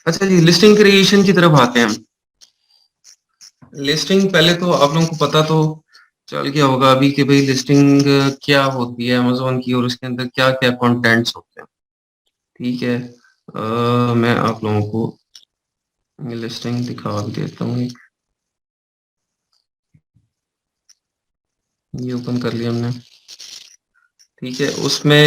अच्छा जी, listing creation की तरफ आते हैं हम। लिस्टिंग पहले तो आप लोगों को पता तो चल गया होगा अभी कि भाई लिस्टिंग क्या होती है अमेज़न की और उसके अंदर क्या-क्या कंटेंट्स होते हैं। ठीक है। मैं आप लोगों को लिस्टिंग दिखा भी देता हूँ एक। ये ओपन कर लिया हमने। ठीक है, उसमें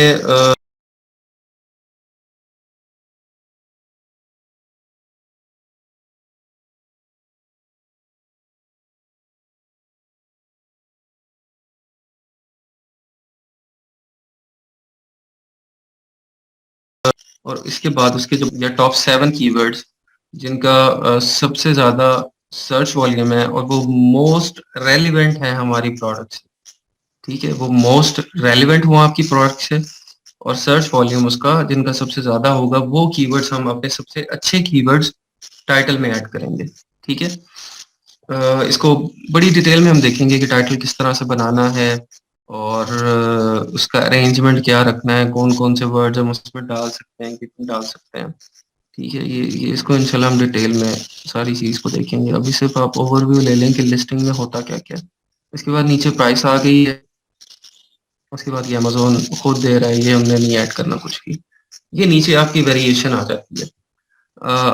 और इसके बाद उसके जो या टॉप 7 कीवर्ड्स जिनका सबसे ज़्यादा सर्च वॉल्यूम है और वो मोस्ट रेलेवेंट है हमारी प्रोडक्ट से। ठीक है, वो मोस्ट रेलेवेंट हुआ आपकी प्रोडक्ट से और सर्च वॉल्यूम उसका जिनका सबसे ज़्यादा होगा वो कीवर्ड्स हम अपने सबसे अच्छे कीवर्ड्स टाइटल में ऐड करेंगे। ठीक है। इसको बड़ी डिटेल में हम देखेंगे कि टाइटल किस तरह से बनाना है और उसका अरेंजमेंट क्या रखना है, कौन-कौन से वर्ड्स हम उसमें डाल सकते हैं, कितने डाल सकते हैं। ठीक है, ये इसको इंशाल्लाह हम डिटेल में सारी चीज़ को देखेंगे। अभी सिर्फ आप ओवरव्यू ले लें कि लिस्टिंग में होता क्या-क्या है। इसके बाद नीचे प्राइस आ गई है, उसके बाद ये अमेज़न खुद दे रहा है, ये हमने नहीं ऐड करना कुछ भी। ये नीचे आपकी वेरिएशन आ जाती है।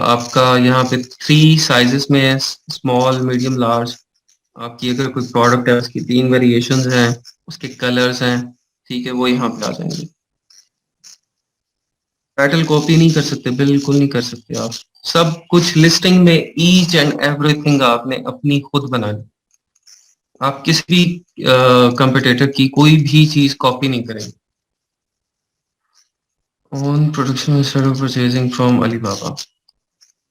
आपका यहाँ पे 3 साइज़ेज़ में है, स्मॉल, मीडियम, लार्ज। आपकी अगर कोई प्रोडक्ट है उसकी 3 वेरिएशंस हैं, उसके कलर्स हैं, ठीक है, वो यहाँ पे आ जाएँगे। टाइटल कॉपी नहीं कर सकते, बिल्कुल नहीं कर सकते आप। सब कुछ लिस्टिंग में ईच एंड एवरीथिंग आपने अपनी खुद बनानी। आप किसी भी कंपटीटर की कोई भी चीज़ कॉपी नहीं करेंगे। On production instead of purchasing from Alibaba.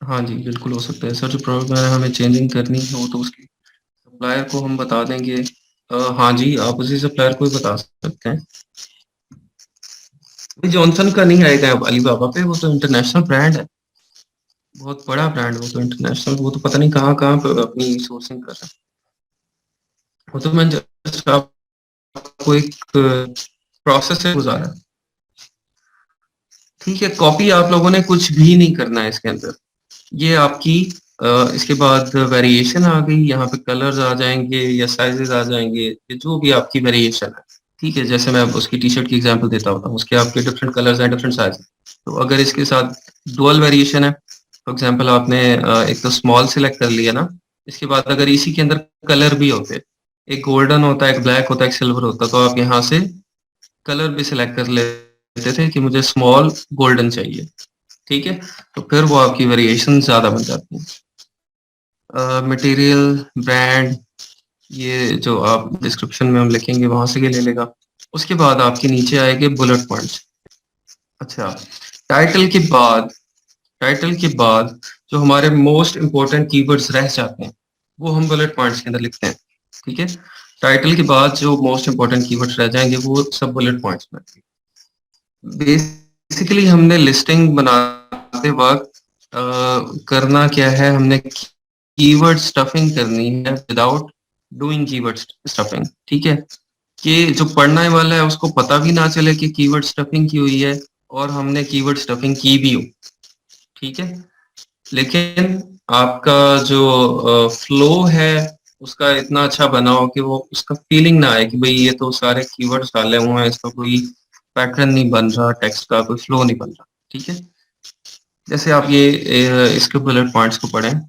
हाँ जी, बिल्कुल हो सकता है। सर जो प्रोडक्ट में हमें चेंजिंग करनी हो तो उसकी सप्लायर को हम बता देंगे। हाँ जी, आप उसी सप्लायर को ही बता सकते हैं। जॉनसन का नहीं आएगा अब अलीबाबा पे, वो तो इंटरनेशनल ब्रांड है। बहुत बड़ा ब्रांड, वो तो इंटरनेशनल, वो तो पता नहीं कहाँ-कहाँ पे अपनी सोर्सिंग कर रहा है। वो तो मैं जस्ट आपको एक प्रोसेस से गुज़ारा। ठीक है, कॉपी आप लोगों ने कुछ भी नहीं करना है इसके अंदर। ये आपकी इसके बाद वेरिएशन आ गई, यहाँ पे कलर्स आ जाएँगे या साइज़ेज़ आ जाएँगे, ये जो भी आपकी वेरिएशन है। ठीक है, जैसे मैं अब उसकी टी-शर्ट की एग्ज़ाम्पल देता हूँ, उसके आपके डिफरेंट कलर्स हैं, डिफरेंट साइज़। तो अगर इसके साथ डुअल वेरिएशन है, फॉर एग्ज़ाम्पल आपने एक तो स्मॉल सेलेक्ट कर लिया ना, इसके बाद अगर इसी के अंदर कलर भी होते, एक गोल्डन होता है, एक ब्लैक होता है, एक सिल्वर होता है, तो आप यहाँ से कलर भी सिलेक्ट कर लेते थे कि मुझे स्मॉल गोल्डन चाहिए। ठीक है? तो फिर वो आपकी वेरिएशन ज़्यादा बन जाती हैं। मटेरियल, ब्रांड, ये जो आप डिस्क्रिप्शन में हम लिखेंगे वहाँ से ये ले लेगा। उसके बाद आपके नीचे आएँगे बुलेट पॉइंट्स। अच्छा, टाइटल के बाद टाइटल के बाद जो हमारे मोस्ट इम्पोर्टेंट कीवर्ड्स रह जाते हैं, वो हम बुलेट पॉइंट्स के अंदर लिखते हैं। ठीक है? टाइटल के बाद जो मोस्ट इम्पोर्टेंट कीवर्ड्स रह जाएँगे वो सब बुलेट पॉइंट्स में। बेसिकली हमने लिस्टिंग बनाते वक़्त करना क्या है, हमने कीवर्ड स्टफिंग करनी है विदाउट डूइंग कीवर्ड स्टफिंग। ठीक है? कि जो पढ़ने वाला है उसको पता भी ना चले कि कीवर्ड स्टफिंग की हुई है और हमने कीवर्ड स्टफिंग की भी हो। ठीक है? लेकिन आपका जो फ्लो है उसका इतना अच्छा बनाओ कि वो उसका फीलिंग ना आए कि भाई ये तो सारे कीवर्ड्स डाले हुए हैं, इसका कोई पैटर्न नहीं बन रहा, टेक्स्ट का कोई फ्लो नहीं बन रहा। ठीक है? जैसे आप ये इसके बुलेट पॉइंट्स को पढ़ें,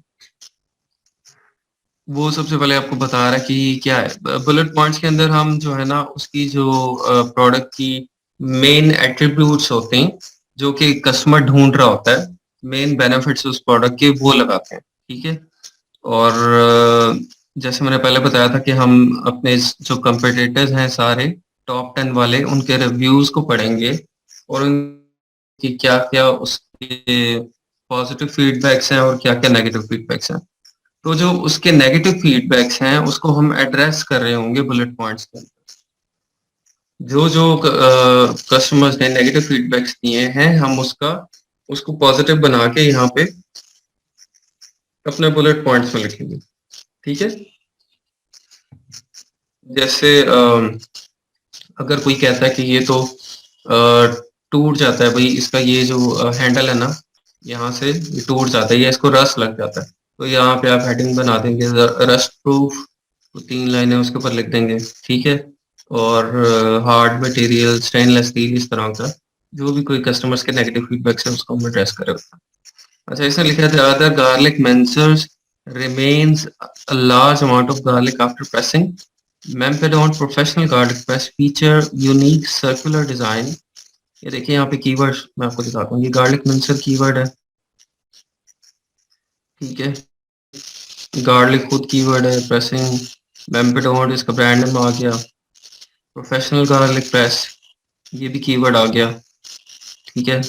वो सबसे पहले आपको बता रहा है कि क्या है। बुलेट पॉइंट्स के अंदर हम जो है ना उसकी जो प्रोडक्ट की मेन एट्रीब्यूट्स होते हैं जो कि कस्टमर ढूंढ रहा होता है, मेन बेनिफिट्स उस प्रोडक्ट के वो लगाते हैं। ठीक है? और जैसे मैंने पहले बताया था कि हम अपने जो कंपटीटर्स हैं सारे टॉप 10 वाले उनके रिव्यूज को पढ़ेंगे और उनकी क्या-क्या उसके पॉजिटिव फीडबैक्स हैं और क्या-क्या नेगेटिव फीडबैक्स हैं। तो जो उसके नेगेटिव फीडबैक्स हैं उसको हम एड्रेस कर रहे होंगे बुलेट पॉइंट्स के अंदर। जो कस्टमर्स ने नेगेटिव फीडबैक्स दिए हैं हम उसका उसको पॉजिटिव बना के यहाँ पे अपने बुलेट पॉइंट्स में लिखेंगे। ठीक है? जैसे अगर कोई कहता है कि ये तो टूट जाता है भाई, इसका ये जो हैंडल है ना यहाँ से ये टूट जाता है या इसको रस लग जाता है। तो यहाँ पे आप हेडिंग बना देंगे रस्ट प्रूफ, तो 3 लाइनें उसके ऊपर लिख देंगे, ठीक है। और हार्ड मटेरियल, स्टेनलेस स्टील, इस तरह का जो भी कोई कस्टमर्स के नेगेटिव फीडबैक है उसको हम एड्रेस करेगा। अच्छा, इसने लिखा था other garlic mincers remains a large amount of garlic after pressing. Mempedon professional garlic press feature unique circular design. ये देखिए यहाँ पे कीवर्ड मैं आपको दिखाता हूँ, ये गार्लिक मिंसर कीवर्ड है, ठीक है। गार्लिक खुद कीवर्ड है, प्रेसिंग, मेम्पेडोन इसका ब्रांड नेम आ गया, प्रोफेशनल गार्लिक प्रेस ये भी कीवर्ड आ गया, ठीक है।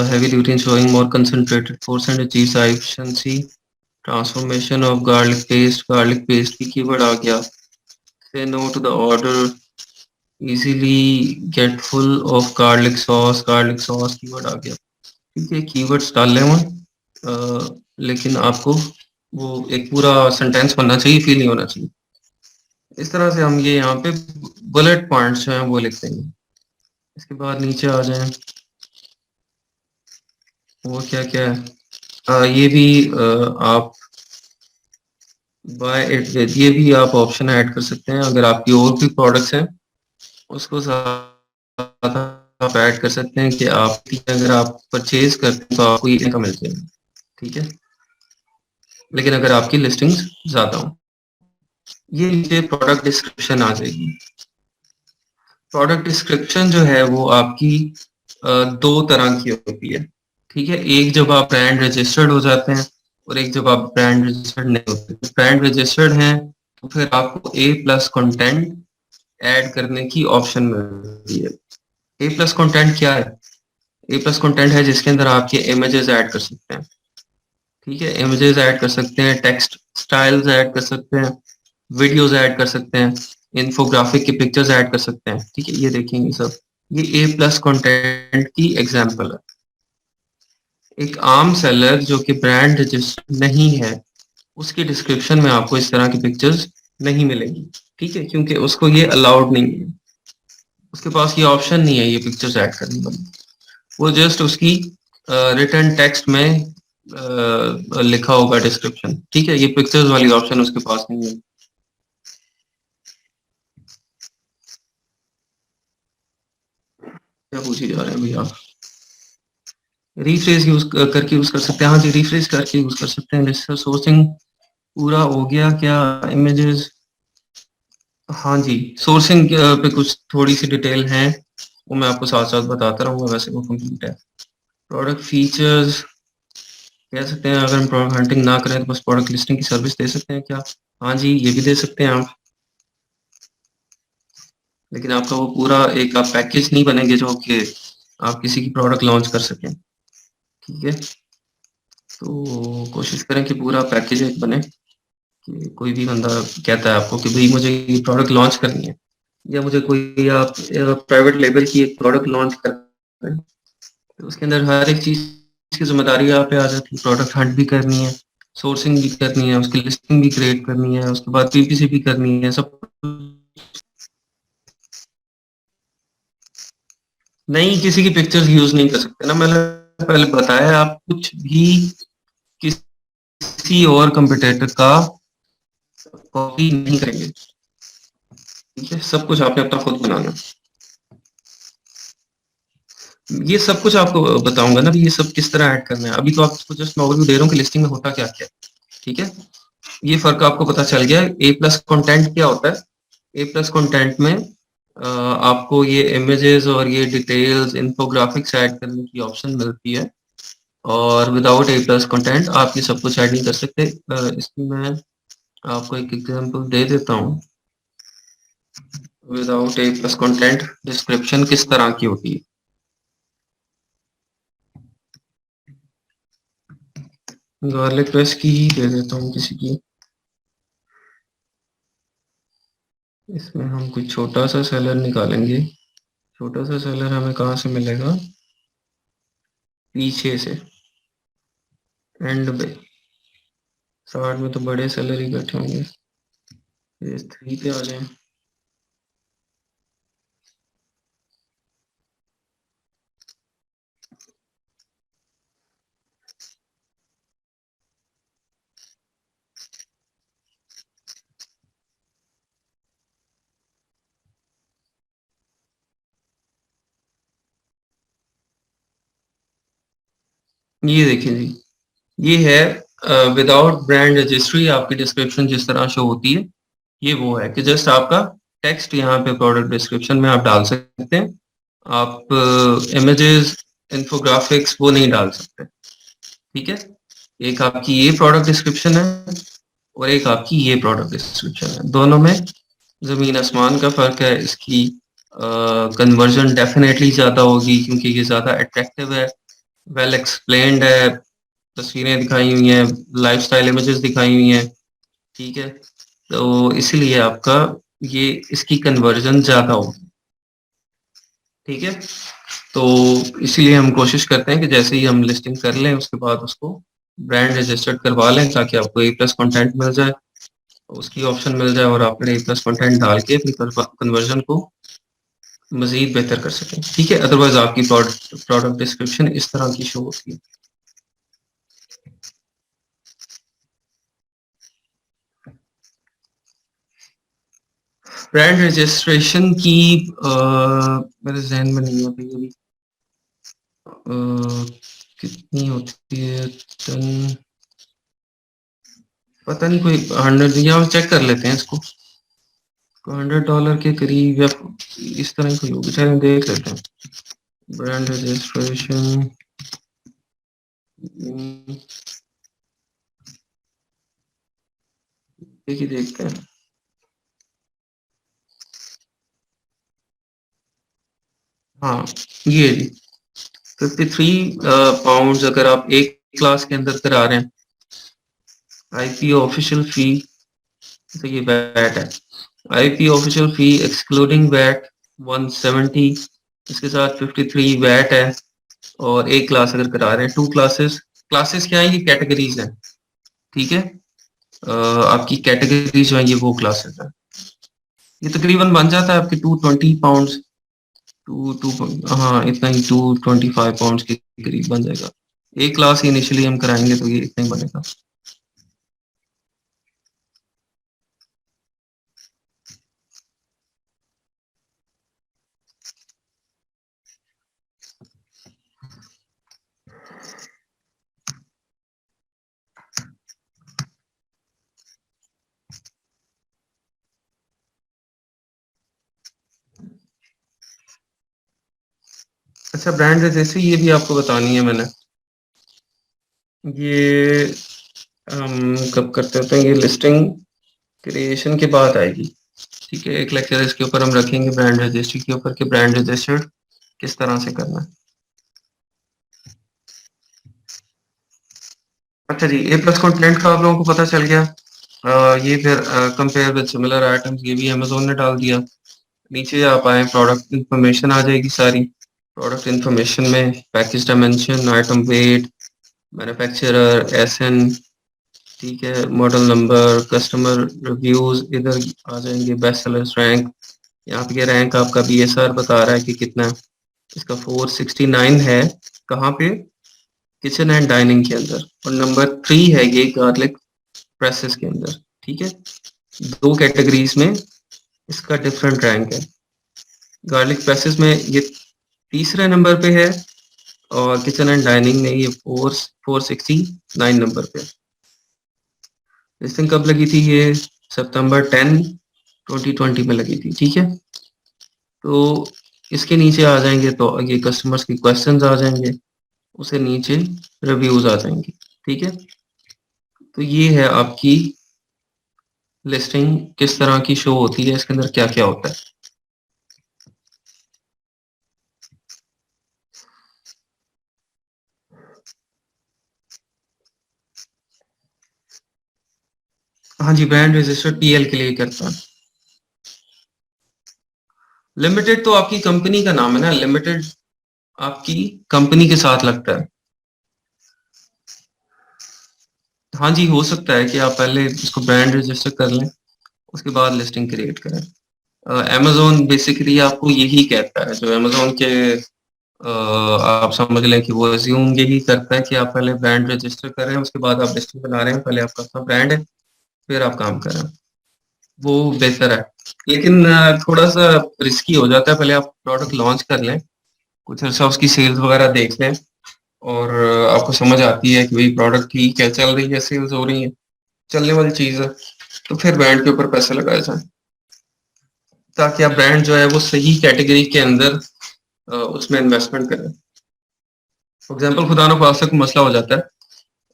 Heavy duty showing more concentrated force and achieve efficiency, transformation of garlic paste भी कीवर्ड आ गया, say no to the order, easily get full of garlic sauce keyword आ गया, ठीक है। कीवर्ड्स डाल लें हम, लेकिन आपको वो एक पूरा सेंटेंस बनना चाहिए, फील नहीं होना चाहिए। इस तरह से हम ये यहाँ पे बुलेट पॉइंट्स जो हैं वो लिख देंगे। इसके बाद नीचे आ जाएं, वो क्या क्या है, ये भी आप बाय इट विद, ये भी आप ऑप्शन ऐड कर सकते हैं। अगर आपकी और भी प्रोडक्ट्स हैं उसको साथ आप ऐड कर सकते हैं कि आप अगर आप परचेज करते हैं तो आपको ये इनका मिल जाएगा, ठीक है। लेकिन अगर आपकी लिस्टिंग्स ज्यादा हो, ये नीचे प्रोडक्ट डिस्क्रिप्शन आ जाएगी। प्रोडक्ट डिस्क्रिप्शन जो है वो आपकी दो तरह की होती है, ठीक है। एक जब आप ब्रांड रजिस्टर्ड हो जाते हैं और एक जब आप ब्रांड रजिस्टर्ड नहीं होते। ब्रांड रजिस्टर्ड हैं तो फिर आपको ए प्लस कंटेंट ऐड करने की ऑप्शन मिलती है। ए प्लस कंटेंट क्या है? ए प्लस कंटेंट है जिसके अंदर आपके इमेजेस ऐड कर सकते हैं, ठीक है। इमेजेस ऐड कर सकते हैं, टेक्स्ट स्टाइल्स ऐड कर सकते हैं, वीडियोस ऐड कर सकते हैं, इन्फोग्राफिक की पिक्चर्स ऐड कर सकते हैं, ठीक है। ये देखेंगे सब, ये ए प्लस कंटेंट की एग्जांपल है। एक आम सेलर जो कि ब्रांड रजिस्टर्ड नहीं है उसकी डिस्क्रिप्शन में आपको इस तरह की पिक्चर्स नहीं मिलेगी, ठीक है, क्योंकि उसको ये अलाउड नहीं है, उसके पास ये ऑप्शन नहीं है ये पिक्चर्स ऐड करने वाली। वो जस्ट उसकी रिटर्न टेक्स्ट में लिखा होगा डिस्क्रिप्शन, ठीक है। ये पिक्चर्स वाली ऑप्शन उसके पास नहीं है। क्या पूछी जा रहे हैं भैया? रिफ्रेश यूज करके यूज कर सकते हैं, हाँ जी, रिफ्रेश करके यूज कर सकते हैं। जैसे सोर्सिंग पूरा हो गया क्या? इमेजेस, हाँ जी, सोर्सिंग पे कुछ थोड़ी सी डिटेल है, वो मैं आपको साथ साथ बताता रहूंगा, वैसे वो कंप्लीट है। प्रोडक्ट फीचर्स कह सकते हैं, अगर हम प्रोडक्ट हंटिंग ना करें तो बस प्रोडक्ट लिस्टिंग की सर्विस दे सकते हैं क्या? हाँ जी, ये भी दे सकते हैं आप, लेकिन आपका वो पूरा एक आप पैकेज नहीं बनेंगे जो कि आप किसी की प्रोडक्ट लॉन्च कर सकें, ठीक है। तो कोशिश करें कि पूरा पैकेज एक बने, कि कोई भी बंदा कहता है आपको कि भाई मुझे ये प्रोडक्ट लॉन्च करनी है, या मुझे कोई आप प्राइवेट लेबल की एक प्रोडक्ट लॉन्च कर, तो उसके अंदर हर एक चीज की जिम्मेदारी आप पे आ जाती है। प्रोडक्ट हंट भी करनी है, सोर्सिंग भी करनी है, उसकी लिस्टिंग भी क्रिएट करनी है, उसके बाद पीपीसी भी करनी है, सब। नहीं, किसी की पिक्चर्स यूज नहीं कर सकते ना, मैंने पहले बताया, आप कुछ भी किसी और कंपटीटर का कॉपी नहीं करेंगे, ठीक है। सब कुछ आपने अपना खुद बनाना। ये सब कुछ आपको बताऊंगा ना भी, ये सब किस तरह ऐड करना है। अभी तो आपको जस्ट मैं ओवरव्यू दे रहा हूँ कि लिस्टिंग में होता क्या क्या, ठीक है। ये फर्क आपको पता चल गया। ए प्लस कंटेंट क्या होता है? ए प्लस कंटेंट में आपको ये इमेजेस और ये डिटेल्स, इन्फोग्राफिक्स ऐड करने की ऑप्शन मिलती है, और विदाउट ए प्लस कंटेंट आप ये सब कुछ ऐड नहीं कर सकते। इसकी मैं आपको एक एग्जांपल दे देता हूँ। विदाउट ए प्लस कंटेंट डिस्क्रिप्शन किस तरह की होती है, गार्लिक प्रेस की ही दे देता हूँ किसी की। इसमें हम कोई छोटा सा सेलर निकालेंगे। छोटा सा सेलर हमें कहाँ से मिलेगा? पीछे से, एंड पे, स्टार्ट में तो बड़े सेलर ही बैठे होंगे। पेज 3 पे आ जाए। ये देखिए जी, ये है विदाउट ब्रांड रजिस्ट्री आपकी डिस्क्रिप्शन जिस तरह शो होती है, ये वो है कि जस्ट आपका टेक्स्ट यहाँ पे प्रोडक्ट डिस्क्रिप्शन में आप डाल सकते हैं। आप इमेजेस, इन्फोग्राफिक्स वो नहीं डाल सकते। ठीक है, एक आपकी ये प्रोडक्ट डिस्क्रिप्शन है और एक आपकी ये प्रोडक्ट डिस्क्रिप्शन है, दोनों में जमीन आसमान का फर्क है। इसकी कन्वर्जन डेफिनेटली ज़्यादा होगी क्योंकि ये ज़्यादा अट्रैक्टिव है, वेल एक्सप्लेन्ड है, तस्वीरें दिखाई हुई हैं, लाइफस्टाइल इमेजेस दिखाई हुई हैं। ठीक है, तो इसीलिए आपका ये इसकी कन्वर्जन ज़्यादा होगी। ठीक है, तो इसीलिए हम कोशिश करते हैं कि जैसे ही हम लिस्टिंग कर लें उसके बाद उसको ब्रांड रजिस्टर्ड करवा लें ताकि आपको ए प्लस कॉन्टेंट मिल जाए, उसकी ऑप्शन मिल जाए और आप ए प्लस कॉन्टेंट डाल के अपनी कन्वर्जन को मजीद बेहतर कर सकें। ठीक है, अदरवाइज आपकी प्रोडक्ट डिस्क्रिप्शन इस तरह की शो होती है। ब्रांड रजिस्ट्रेशन की मेरे जहन में नहीं है अभी अभी कितनी होती है, पता नहीं, कोई 100 या चेक कर लेते हैं इसको, $100 के करीब या इस तरह ही कोई होगी, चलिए देख लेते हैं। ब्रांड रजिस्ट्रेशन, देखिए देखते हैं। हाँ, ये जी 53 पाउंड अगर आप एक क्लास के अंदर करा रहे हैं। आईपी ऑफिशियल फी, तो ये वैट है। आईपी ऑफिशियल फी एक्सक्लूडिंग वैट 170, इसके साथ 53 वैट है। और एक क्लास अगर करा रहे हैं, टू क्लासेस, क्लासेस क्या है, ये कैटेगरीज हैं। ठीक है, आपकी कैटेगरी जो है ये वो क्लासेस है। ये तकरीबन बन जाता है आपके 220 पाउंड, टू हाँ इतना ही, 225 पाउंड के करीब बन जाएगा। एक क्लास इनिशियली हम कराएंगे तो ये इतना ही बनेगा। अच्छा, ब्रांड रजिस्ट्री ये भी आपको बतानी है मैंने, ये हम कब करते होते हैं, ये लिस्टिंग क्रिएशन के बाद आएगी। ठीक है, एक लेक्चर इसके ऊपर हम रखेंगे ब्रांड रजिस्ट्री के ऊपर कि ब्रांड रजिस्टर्ड किस तरह से करना है। अच्छा जी, ए प्लस कंटेंट का आप लोगों को पता चल गया। ये फिर कंपेयर विद सिमिलर आइटम्स, ये भी अमेजोन ने डाल दिया। नीचे आप आए, प्रोडक्ट इंफॉर्मेशन आ जाएगी सारी। प्रोडक्ट इंफॉर्मेशन में package dimension, item weight, manufacturer, ASIN, ठीक है, मॉडल नंबर, कस्टमर रिव्यूज इधर आ जाएंगे, बेस्ट सेलर्स रैंक। यहाँ पे रैंक आपका बीएसआर बता रहा है कि कितना है। इसका 469 है, कहाँ पे, किचन एंड डाइनिंग के अंदर, और नंबर 3 है ये गार्लिक प्रेसेस के अंदर। ठीक है, दो कैटेगरीज में इसका डिफरेंट रैंक है। गार्लिक प्रेसेस में ये तीसरे नंबर पे है और किचन एंड डाइनिंग में ये 469 नंबर पे। लिस्टिंग कब लगी थी ये, सितंबर 10 2020 में लगी थी। ठीक है, तो इसके नीचे आ जाएंगे तो ये कस्टमर्स के क्वेश्चंस आ जाएंगे, उसे नीचे रिव्यूज आ जाएंगे। ठीक है, तो ये है आपकी लिस्टिंग किस तरह की शो होती है, इसके अंदर क्या क्या होता है। हाँ जी, ब्रांड रजिस्टर्ड पीएल के लिए करता है। लिमिटेड तो आपकी कंपनी का नाम है ना, लिमिटेड आपकी कंपनी के साथ लगता है। हाँ जी, हो सकता है कि आप पहले इसको ब्रांड रजिस्टर कर लें, उसके बाद लिस्टिंग क्रिएट करें। अमेजोन बेसिकली आपको यही कहता है, जो अमेजोन के आप समझ लें कि वो अज्यूम यही करता है कि आप पहले ब्रांड रजिस्टर कर रहे हैं, उसके बाद आप लिस्टिंग बना रहे हैं। पहले आपका अपना ब्रांड है, फिर आप काम कर रहे हैं, वो बेहतर है। लेकिन थोड़ा सा रिस्की हो जाता है, पहले आप प्रोडक्ट लॉन्च कर लें, कुछ अर्सा उसकी सेल्स वगैरह देख लें, और आपको समझ आती है कि भाई प्रोडक्ट ठीक है, चल रही है, सेल्स हो रही है, चलने वाली चीज है, तो फिर ब्रांड के ऊपर पैसे लगाए जाए, ताकि आप ब्रांड जो है वो सही कैटेगरी के अंदर उसमें इन्वेस्टमेंट करें। फॉर एग्जाम्पल खुदा न खास्ता कोई मसला हो जाता है,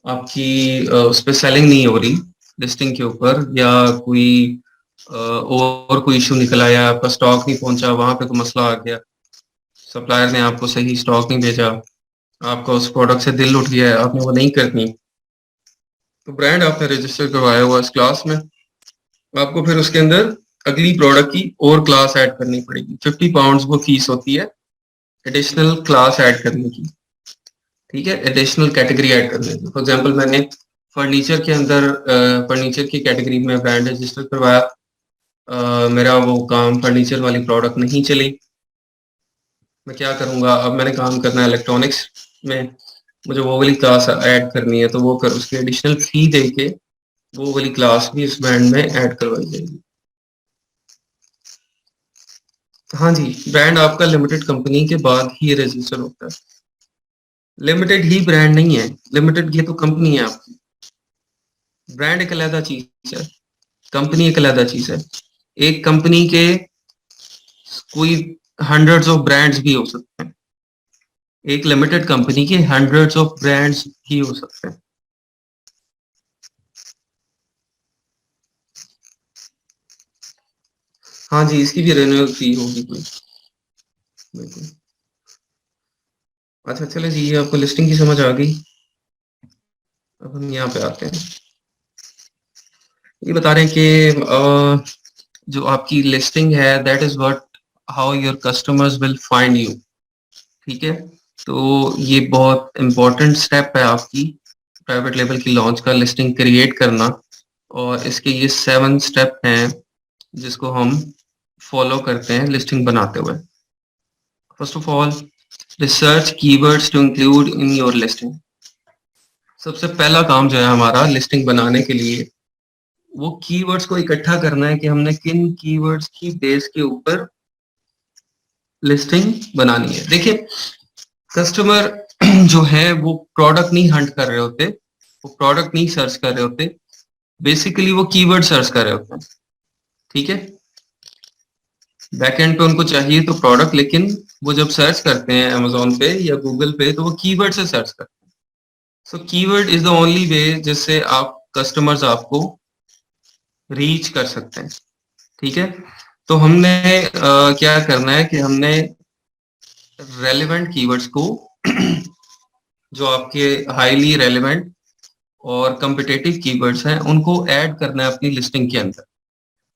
आपकी उस पर सेलिंग नहीं हो रही लिस्टिंग के ऊपर, या कोई और कोई इशू निकल आया, आपका स्टॉक नहीं पहुंचा, वहां पे कोई मसला आ गया, सप्लायर ने आपको सही स्टॉक नहीं भेजा, आपका उस प्रोडक्ट से दिल उठ गया है, आपने वो नहीं करनी, तो ब्रांड आपने रजिस्टर करवाया हुआ इस क्लास में, आपको फिर उसके अंदर अगली प्रोडक्ट की और क्लास ऐड करनी पड़ेगी। £50 वो फीस होती है एडिशनल क्लास ऐड करने की, ठीक है, एडिशनल कैटेगरी ऐड करने की। फॉर एग्जांपल मैंने फर्नीचर के अंदर फर्नीचर की कैटेगरी में ब्रांड रजिस्टर करवाया, मेरा वो काम फर्नीचर वाली प्रोडक्ट नहीं चली, मैं क्या करूंगा, अब मैंने काम करना है इलेक्ट्रॉनिक्स में, मुझे वो वाली क्लास ऐड करनी है, तो वो फिर उसकी एडिशनल फी दे के वो वाली क्लास भी इस ब्रांड में ऐड करवाई जाएगी। हाँ जी, ब्रांड आपका लिमिटेड कंपनी के बाद ही रजिस्टर होता है। लिमिटेड ही ब्रांड नहीं है, लिमिटेड ये तो कंपनी है आपकी, ब्रांड एक अलग चीज है, कंपनी एक अलग चीज है। एक कंपनी के कोई हंड्रेड्स ऑफ ब्रांड्स भी हो सकते हैं, एक लिमिटेड कंपनी के हंड्रेड्स ऑफ ब्रांड्स भी हो सकते हैं। हाँ जी, इसकी भी रिन्यूअल फी होगी कोई, बिल्कुल। अच्छा चले जी, ये आपको लिस्टिंग की समझ आ गई। अब हम यहाँ पे आते हैं, ये बता रहे हैं कि जो आपकी लिस्टिंग है that is what how your customers will find you, ठीक है। तो ये बहुत इंपॉर्टेंट स्टेप है आपकी प्राइवेट लेवल की लॉन्च का, लिस्टिंग क्रिएट करना, और इसके ये 7 स्टेप हैं जिसको हम फॉलो करते हैं लिस्टिंग बनाते हुए। First of all, research keywords to include in your listing. सबसे पहला काम जो है हमारा लिस्टिंग बनाने के लिए, वो कीवर्ड्स को इकट्ठा करना है कि हमने किन कीवर्ड्स की बेस के ऊपर लिस्टिंग बनानी है। देखिए, कस्टमर जो है वो प्रोडक्ट नहीं हंट कर रहे होते, वो प्रोडक्ट नहीं सर्च कर रहे होते, बेसिकली वो कीवर्ड सर्च कर रहे होते हैं, ठीक है। बैकएंड पे उनको चाहिए तो प्रोडक्ट, लेकिन वो जब सर्च करते हैं अमेजोन पे या गूगल पे, तो वो कीवर्ड से सर्च करते हैं। So keyword is the only way जिससे आप कस्टमर्स आपको रीच कर सकते हैं, ठीक है। तो हमने क्या करना है कि हमने रेलेवेंट कीवर्ड्स को जो आपके हाईली रेलेवेंट और कम्पिटेटिव कीवर्ड्स हैं उनको ऐड करना है अपनी लिस्टिंग के अंदर।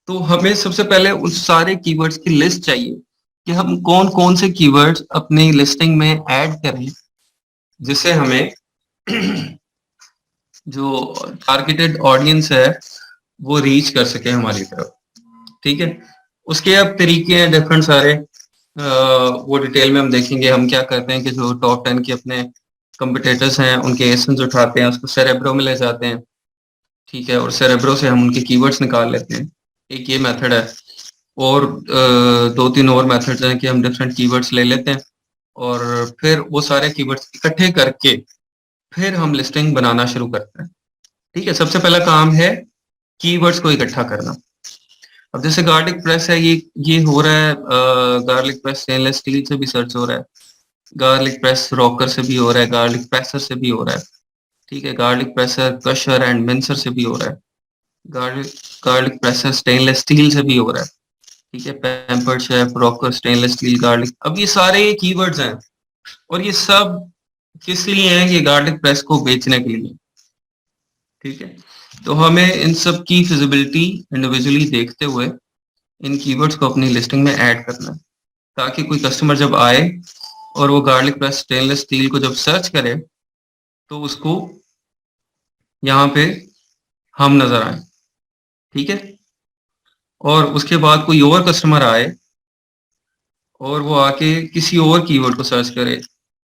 तो हमें सबसे पहले उस सारे कीवर्ड्स की लिस्ट चाहिए कि हम कौन कौन से कीवर्ड्स अपनी लिस्टिंग में ऐड करें, जिससे हमें जो टारगेटेड ऑडियंस है वो रीच कर सके हमारी तरफ, ठीक है। उसके अब तरीके हैं डिफरेंट सारे, वो डिटेल में हम देखेंगे। हम क्या करते हैं कि जो टॉप 10 के अपने कंपिटेटर्स हैं उनके एसेंस उठाते हैं, उसको सेरेब्रो में ले जाते हैं, ठीक है, और सेरेब्रो से हम उनके कीवर्ड्स निकाल लेते हैं। एक ये मेथड है, और 2-3 और मेथड्स हैं कि हम डिफरेंट कीवर्ड्स ले लेते हैं और फिर वो सारे कीवर्ड्स इकट्ठे करके फिर हम लिस्टिंग बनाना शुरू करते हैं, ठीक है। सबसे पहला काम है कीवर्ड्स को इकट्ठा करना। अब जैसे गार्लिक प्रेस है, ये हो रहा है, गार्लिक प्रेस स्टेनलेस स्टील से भी सर्च हो रहा है, गार्लिक प्रेस रॉकर से भी हो रहा है, गार्लिक प्रेसर से भी हो रहा है, ठीक है, garlic pressure crusher and mincer से भी हो रहा है, garlic garlic pressure stainless steel से भी हो रहा है, ठीक है, pampered chef rocker stainless steel garlic. अब ये सारे कीवर्ड्स हैं, और ये सब किस लिए हैं? ये गार्लिक प्रेस को बेचने के लिए, ठीक है। तो हमें इन सब की फिजिबिलिटी इंडिविजुअली देखते हुए इन कीवर्ड्स को अपनी लिस्टिंग में ऐड करना है, ताकि कोई कस्टमर जब आए और वो गार्लिक प्रेस स्टेनलेस स्टील को जब सर्च करे तो उसको यहाँ पे हम नजर आए, ठीक है। और उसके बाद कोई और कस्टमर आए और वो आके किसी और कीवर्ड को सर्च करे,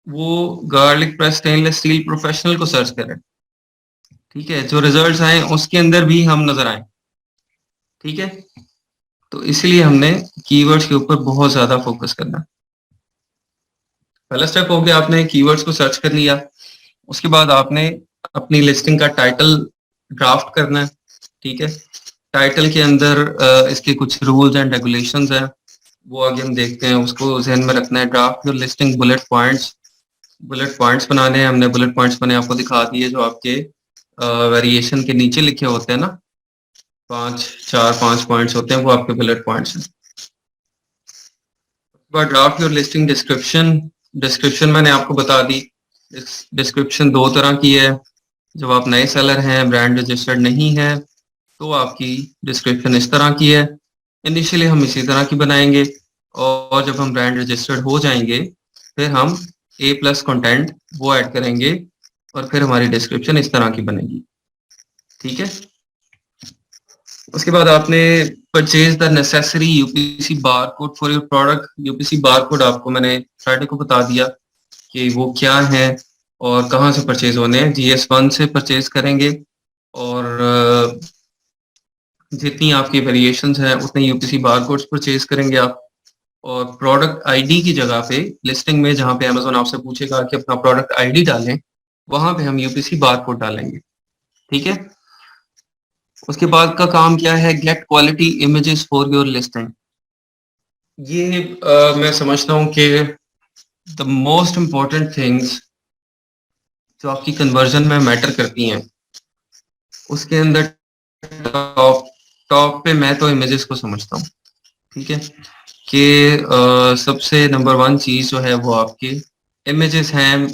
वो garlic press stainless steel professional को सर्च करे, ठीक है, जो रिजल्ट्स आए उसके अंदर भी हम नजर आए, ठीक है। तो इसलिए हमने कीवर्ड्स के ऊपर बहुत ज्यादा फोकस करना। पहला स्टेप हो गया, आपने कीवर्ड्स को सर्च कर लिया। उसके बाद आपने अपनी लिस्टिंग का टाइटल ड्राफ्ट करना है। ठीक है, टाइटल के अंदर इसके कुछ रूल्स एंड रेगुलेशंस हैं, वो आगे हम देखते हैं। उसको ध्यान में रखना है। Draft your listing bullet points, bullet points बनाने हैं हमने। बुलेट पॉइंट्स मैंने आपको दिखा दिए, जो आपके वेरिएशन के नीचे लिखे होते हैं ना, पांच, चार पांच पॉइंट्स होते हैं, वो आपके बुलेट पॉइंट्स हैं। But draft your listing description, description मैंने आपको बता दी। डिस्क्रिप्शन दो तरह की है। जब आप नए सेलर हैं, ब्रांड रजिस्टर्ड नहीं है, तो आपकी डिस्क्रिप्शन इस तरह की है। इनिशियली हम इसी तरह की बनाएंगे, और जब हम ब्रांड रजिस्टर्ड हो जाएंगे, फिर हम ए प्लस कंटेंट वो ऐड करेंगे, और फिर हमारी डिस्क्रिप्शन इस तरह की बनेगी। ठीक है, उसके बाद आपने purchase the necessary UPC bar code for your product. UPC bar code आपको मैंने फ्राइडे को बता दिया कि वो क्या है और कहाँ से परचेज होने हैं। GS1 से परचेज करेंगे, और जितनी आपकी वेरिएशंस हैं उतने यूपीसी बार कोड्स परचेज करेंगे आप। और प्रोडक्ट आईडी की जगह पे, लिस्टिंग में जहाँ पे अमेजोन आपसे पूछेगा कि अपना प्रोडक्ट आईडी डालें, वहां पे हम यूपीसी बार कोड डालेंगे। ठीक है, उसके बाद का काम क्या है? Gate quality images for your listing. ये मैं समझता हूँ कि द मोस्ट इम्पोर्टेंट थिंग्स जो आपकी कन्वर्जन में मैटर करती हैं, उसके अंदर टॉप टॉप पे मैं तो इमेजेस को समझता हूँ। ठीक है, कि सबसे नंबर वन चीज जो है वो आपके इमेजेस हैं।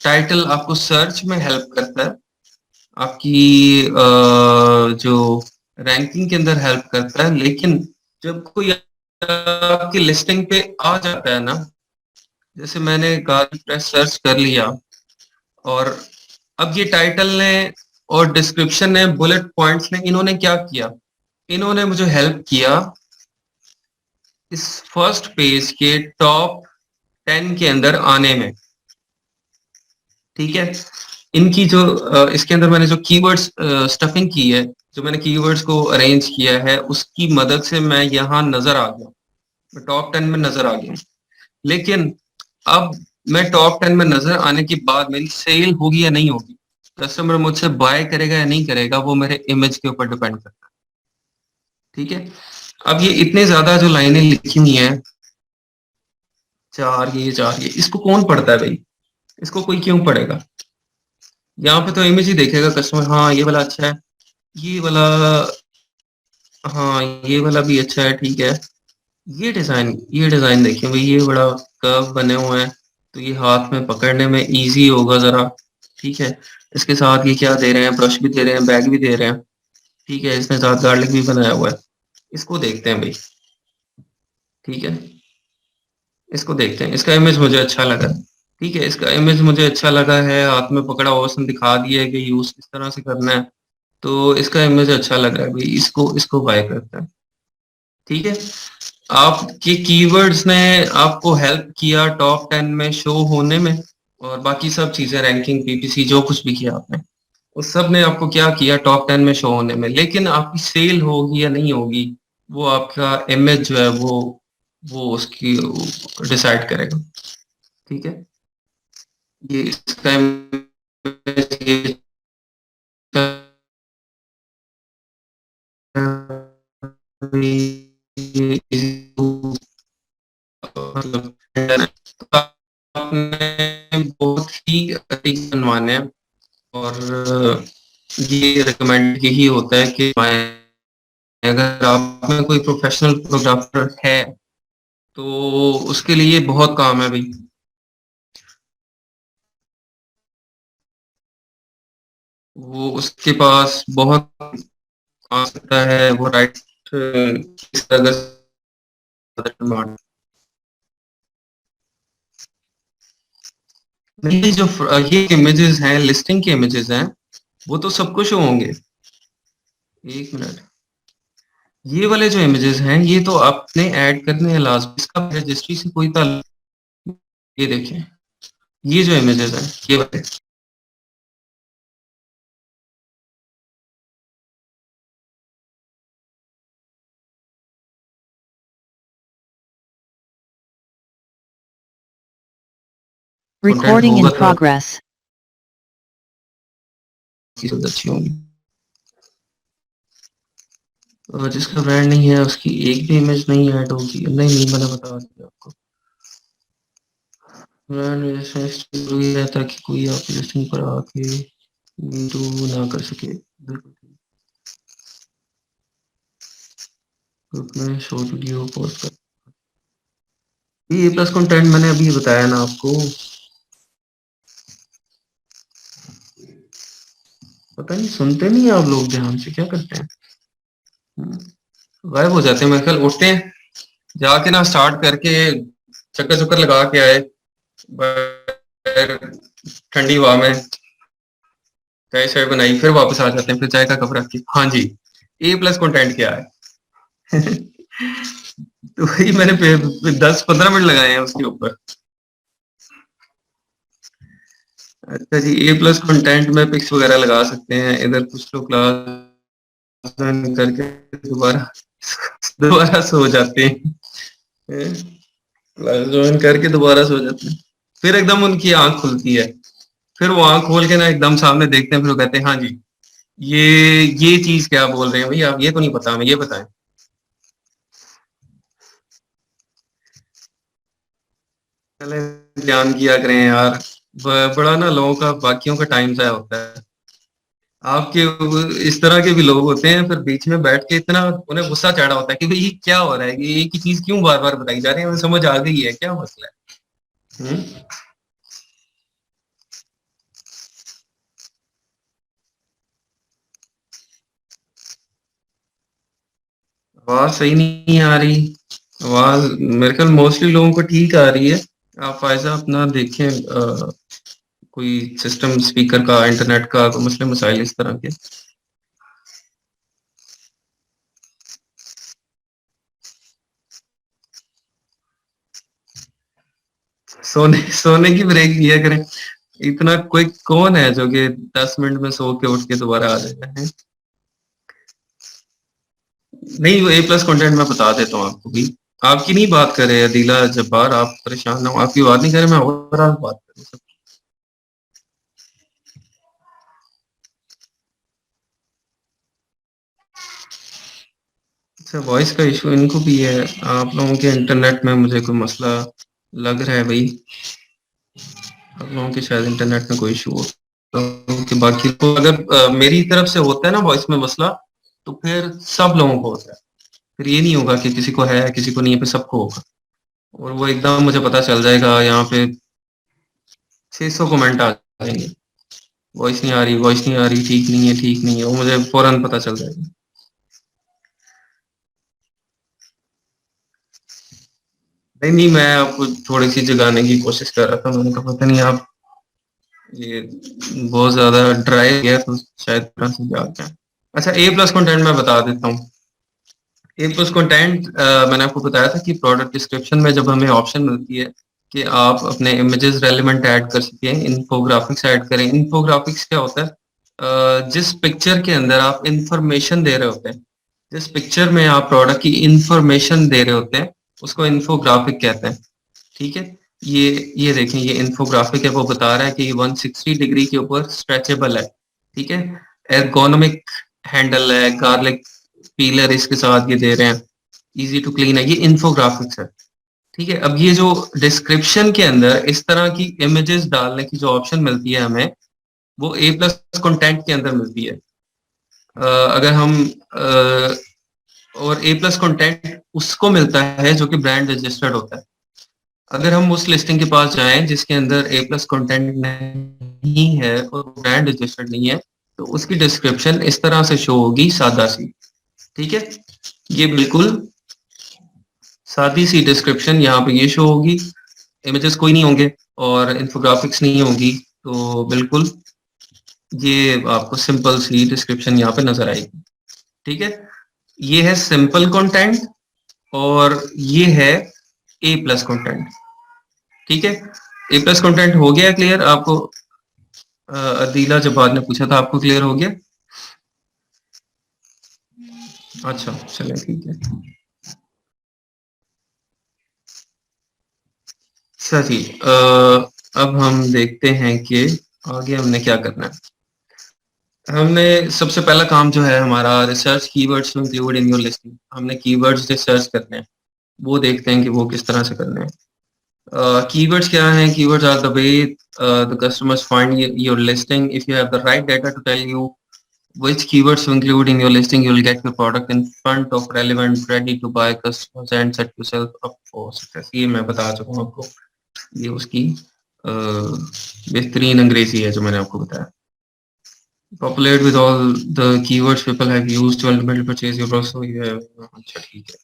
टाइटल आपको सर्च में हेल्प करता है, आपकी जो रैंकिंग के अंदर हेल्प करता है, लेकिन जब कोई आपकी लिस्टिंग पे आ जाता है ना, जैसे मैंने गार्लिक प्रेस सर्च कर लिया, और अब ये टाइटल ने और डिस्क्रिप्शन ने, बुलेट पॉइंट्स ने, इन्होंने क्या किया? इन्होंने मुझे हेल्प किया इस फर्स्ट पेज के टॉप 10 के अंदर आने में। ठीक है, इनकी जो इसके अंदर मैंने जो कीवर्ड्स स्टफिंग की है, जो मैंने कीवर्ड्स को अरेंज किया है, उसकी मदद से मैं यहाँ नजर आ गया, मैं टॉप 10 में नजर आ गया। लेकिन अब मैं टॉप 10 में नजर आने के बाद मेरी सेल होगी या नहीं होगी, कस्टमर मुझसे बाय करेगा या नहीं करेगा, वो मेरे इमेज के ऊपर डिपेंड करता है। ठीक है, अब ये इतने ज्यादा जो लाइनें लिखी हुई हैं, चार ये चार ये, इसको कौन पढ़ता है भाई? इसको कोई क्यों पढ़ेगा? यहाँ पे तो इमेज ही देखेगा कस्टमर, हाँ ये वाला अच्छा है, ये वाला, हाँ ये वाला भी अच्छा है, ठीक है। ये डिजाइन देखिए भाई, ये बड़ा कर्व बने हुए हैं, तो ये हाथ में पकड़ने में इजी होगा जरा। ठीक है, इसके साथ ये क्या दे रहे हैं? ब्रश भी दे रहे हैं, बैग भी दे रहे हैं। ठीक है, इसने साथ गार्लिक भी बनाया हुआ है। इसको देखते हैं भाई। ठीक है, इसको देखते हैं, इसका इमेज मुझे अच्छा लगा। ठीक है, इसका इमेज मुझे अच्छा लगा है, हाथ में पकड़ा हुआ, उसने दिखा दिया है कि यूज किस तरह से करना है, तो इसका इमेज अच्छा लग रहा है भाई, इसको इसको बाय करते हैं। ठीक है, आपके कीवर्ड्स ने आपको हेल्प किया टॉप 10 में शो होने में, और बाकी सब चीजें, रैंकिंग, पीपीसी, जो कुछ भी किया आपने, उस सब ने आपको क्या किया? टॉप 10 में शो होने में। लेकिन आपकी सेल होगी या नहीं होगी, वो आपका इमेज जो है वो उसकी डिसाइड करेगा। ठीक है, ये इसका image, ये मतलब आपने बहुत ही अधिक बनवाने हैं, और ये रिकमेंड यही होता है कि अगर आप में कोई प्रोफेशनल फोटोग्राफर है, तो उसके लिए बहुत काम है भाई। वो उसके पास बहुत आ सकता है, वो राइट किस तरह से नहीं, जो ये इमेजेस हैं, लिस्टिंग के इमेजेस हैं, वो तो सब कुछ होंगे। एक मिनट, ये वाले जो इमेजेस हैं, ये तो आपने ऐड करने हैं लास्ट, इसका रजिस्ट्री से कोई ताल्लुक। ये देखें, ये जो इमेजेस हैं, ये वाले, कंटेंट Recording in होगा तो progress. चीज़ अच्छी होंगी। और जिसका ब्रांड नहीं है उसकी एक भी इमेज नहीं ऐड होगी। नहीं नहीं, मैंने बता दिया आपको। ब्रांड रजिस्ट्रेशन जरूरी रहता है कि कोई आप लिस्टिंग पर आके मीटू ना कर सके। बिल्कुल ठीक। ग्रुप में शॉर्ट वीडियो पोस्ट कर। ये प्लस कंटेंट मैंने अभी बताया ना आपको। पता नहीं सुनते नहीं आप लोग ध्यान से, क्या करते हैं। हम्म, गायब हो जाते हैं। मेरे ख्याल उठते हैं, जाके ना स्टार्ट करके चक्कर चक्कर लगा के आए ठंडी हवा में, चाय चाय बनाई, फिर वापस आ जाते हैं, फिर चाय का कप रख के, हाँ जी ए प्लस कंटेंट क्या है। तो वही मैंने 10-15 मिनट लगाए हैं उसके ऊपर। अच्छा जी, ए प्लस कंटेंट में पिक्स वगैरह लगा सकते हैं। इधर कुछ लोग क्लास ज्वाइन करके दोबारा दोबारा सो जाते हैं। क्लास ज्वाइन करके दोबारा सो जाते हैं, फिर एकदम उनकी आंख खुलती है। फिर वो आंख खोल के ना एकदम सामने देखते हैं, फिर वो कहते हैं हाँ जी ये ये चीज क्या बोल रहे हैं भाई आप, ये तो नहीं पता हमें, ये बताएं। पहले ध्यान किया करें यार। बड़ा ना लोगों का, बाकियों का टाइम ज़ाया होता है। आपके इस तरह के भी लोग होते हैं, फिर बीच में बैठ के इतना उन्हें गुस्सा चढ़ा होता है कि भाई ये क्या हो रहा है, ये एक ही चीज क्यों बार बार बताई जा रही है, हमें समझ आ गई है, क्या मसला है। आवाज सही नहीं आ रही। आवाज मेरे ख्याल मोस्टली लोगों को ठीक आ रही है। आप फायजा अपना देखें, कोई सिस्टम स्पीकर का, इंटरनेट का कोई मसले मसाइल इस तरह के। सोने सोने की ब्रेक दिया करें। इतना कोई कौन है जो कि 10 मिनट में सो के उठ के दोबारा आ जाता है। नहीं, वो ए प्लस कंटेंट मैं बता देता हूँ आपको भी। आपकी नहीं बात करे अदीला जब्बार, आप परेशान ना हो, आपकी बात नहीं करे, मैं ओवरऑल बात करूँ। अच्छा, वॉइस का इशू इनको भी है। आप लोगों के इंटरनेट में मुझे कोई मसला लग रहा है भाई। आप लोगों के शायद इंटरनेट में कोई इशू हो, तो बाकी तो अगर मेरी तरफ से होता है ना वॉइस में मसला, तो फिर सब लोगों को होता है। फिर ये नहीं होगा कि किसी को है किसी को नहीं है, फिर सबको होगा। और वो एकदम मुझे पता चल जाएगा, यहाँ पे 600 कमेंट आ जाएंगे, वॉइस नहीं आ रही, वॉइस नहीं आ रही, ठीक नहीं है, ठीक नहीं है, वो मुझे फौरन पता चल जाएगा। नहीं नहीं, मैं आपको थोड़ी सी जगाने की कोशिश कर रहा था। मैंने कहा पता नहीं आप ये बहुत ज्यादा ड्राई गया तो शायद थोड़ा सा जाग जाए। अच्छा, ए प्लस कंटेंट मैं बता देता हूँ। ए प्लस कंटेंट मैंने आपको बताया था कि प्रोडक्ट डिस्क्रिप्शन में जब हमें ऑप्शन मिलती है कि आप अपने इमेजेस रेलिवेंट ऐड कर सकें, इन्फोग्राफिक्स ऐड करें। इन्फोग्राफिक्स क्या होता है? जिस पिक्चर के अंदर आप इंफॉर्मेशन दे रहे होते हैं, जिस पिक्चर में आप प्रोडक्ट की इंफॉर्मेशन दे रहे होते हैं, उसको इन्फोग्राफिक कहते हैं। ठीक है। ये देखें, ये इन्फोग्राफिक है, वो बता रहा है कि ये 160 डिग्री के ऊपर स्ट्रेचेबल है। ठीक है। एर्गोनोमिक हैंडल है, गार्लिक पीलर इसके साथ ये दे रहे हैं, इजी टू क्लीन है, ये इन्फोग्राफिक्स है। ठीक है। अब ये जो डिस्क्रिप्शन के अंदर इस तरह की इमेजेस डालने की जो ऑप्शन मिलती है हमें, वो ए प्लस कंटेंट के अंदर मिलती है। अगर हम और ए प्लस कंटेंट उसको मिलता है जो कि ब्रांड रजिस्टर्ड होता है। अगर हम उस लिस्टिंग के पास जाएं जिसके अंदर ए प्लस कंटेंट नहीं है और ब्रांड रजिस्टर्ड नहीं है, तो उसकी डिस्क्रिप्शन इस तरह से शो होगी, सादा सी। ठीक है। ये बिल्कुल सादी सी डिस्क्रिप्शन यहाँ पे ये शो होगी। इमेजेस कोई नहीं होंगे और इन्फोग्राफिक्स नहीं होगी, तो बिल्कुल ये आपको सिंपल सी डिस्क्रिप्शन यहाँ पे नजर आएगी। ठीक है। ये है सिंपल कंटेंट और ये है ए प्लस कंटेंट। ठीक है। ए प्लस कंटेंट हो गया क्लियर आपको? अदीला जब्बार ने पूछा था, आपको क्लियर हो गया? अच्छा चलिए ठीक है। अच्छा जी, अब हम देखते हैं कि आगे हमने क्या करना है। हमने सबसे पहला काम जो है हमारा research keywords to include in your listing. हमने कीवर्ड्स रिसर्च करने हैं, वो देखते हैं कि वो किस तरह से करने हैं। Keywords क्या हैं? Keywords are the way the customers find your listing. If you have the right data to tell you which keywords to include in your listing, you will get your product in front of relevant, ready to buy customers and set yourself up for success. ये मैं बता चुका हूँ आपको। ये उसकी बेहतरीन अंग्रेजी है जो मैंने आपको बताया। Populate with all the keywords people have used to ultimately purchase your product. So you have अच्छा ठीक है।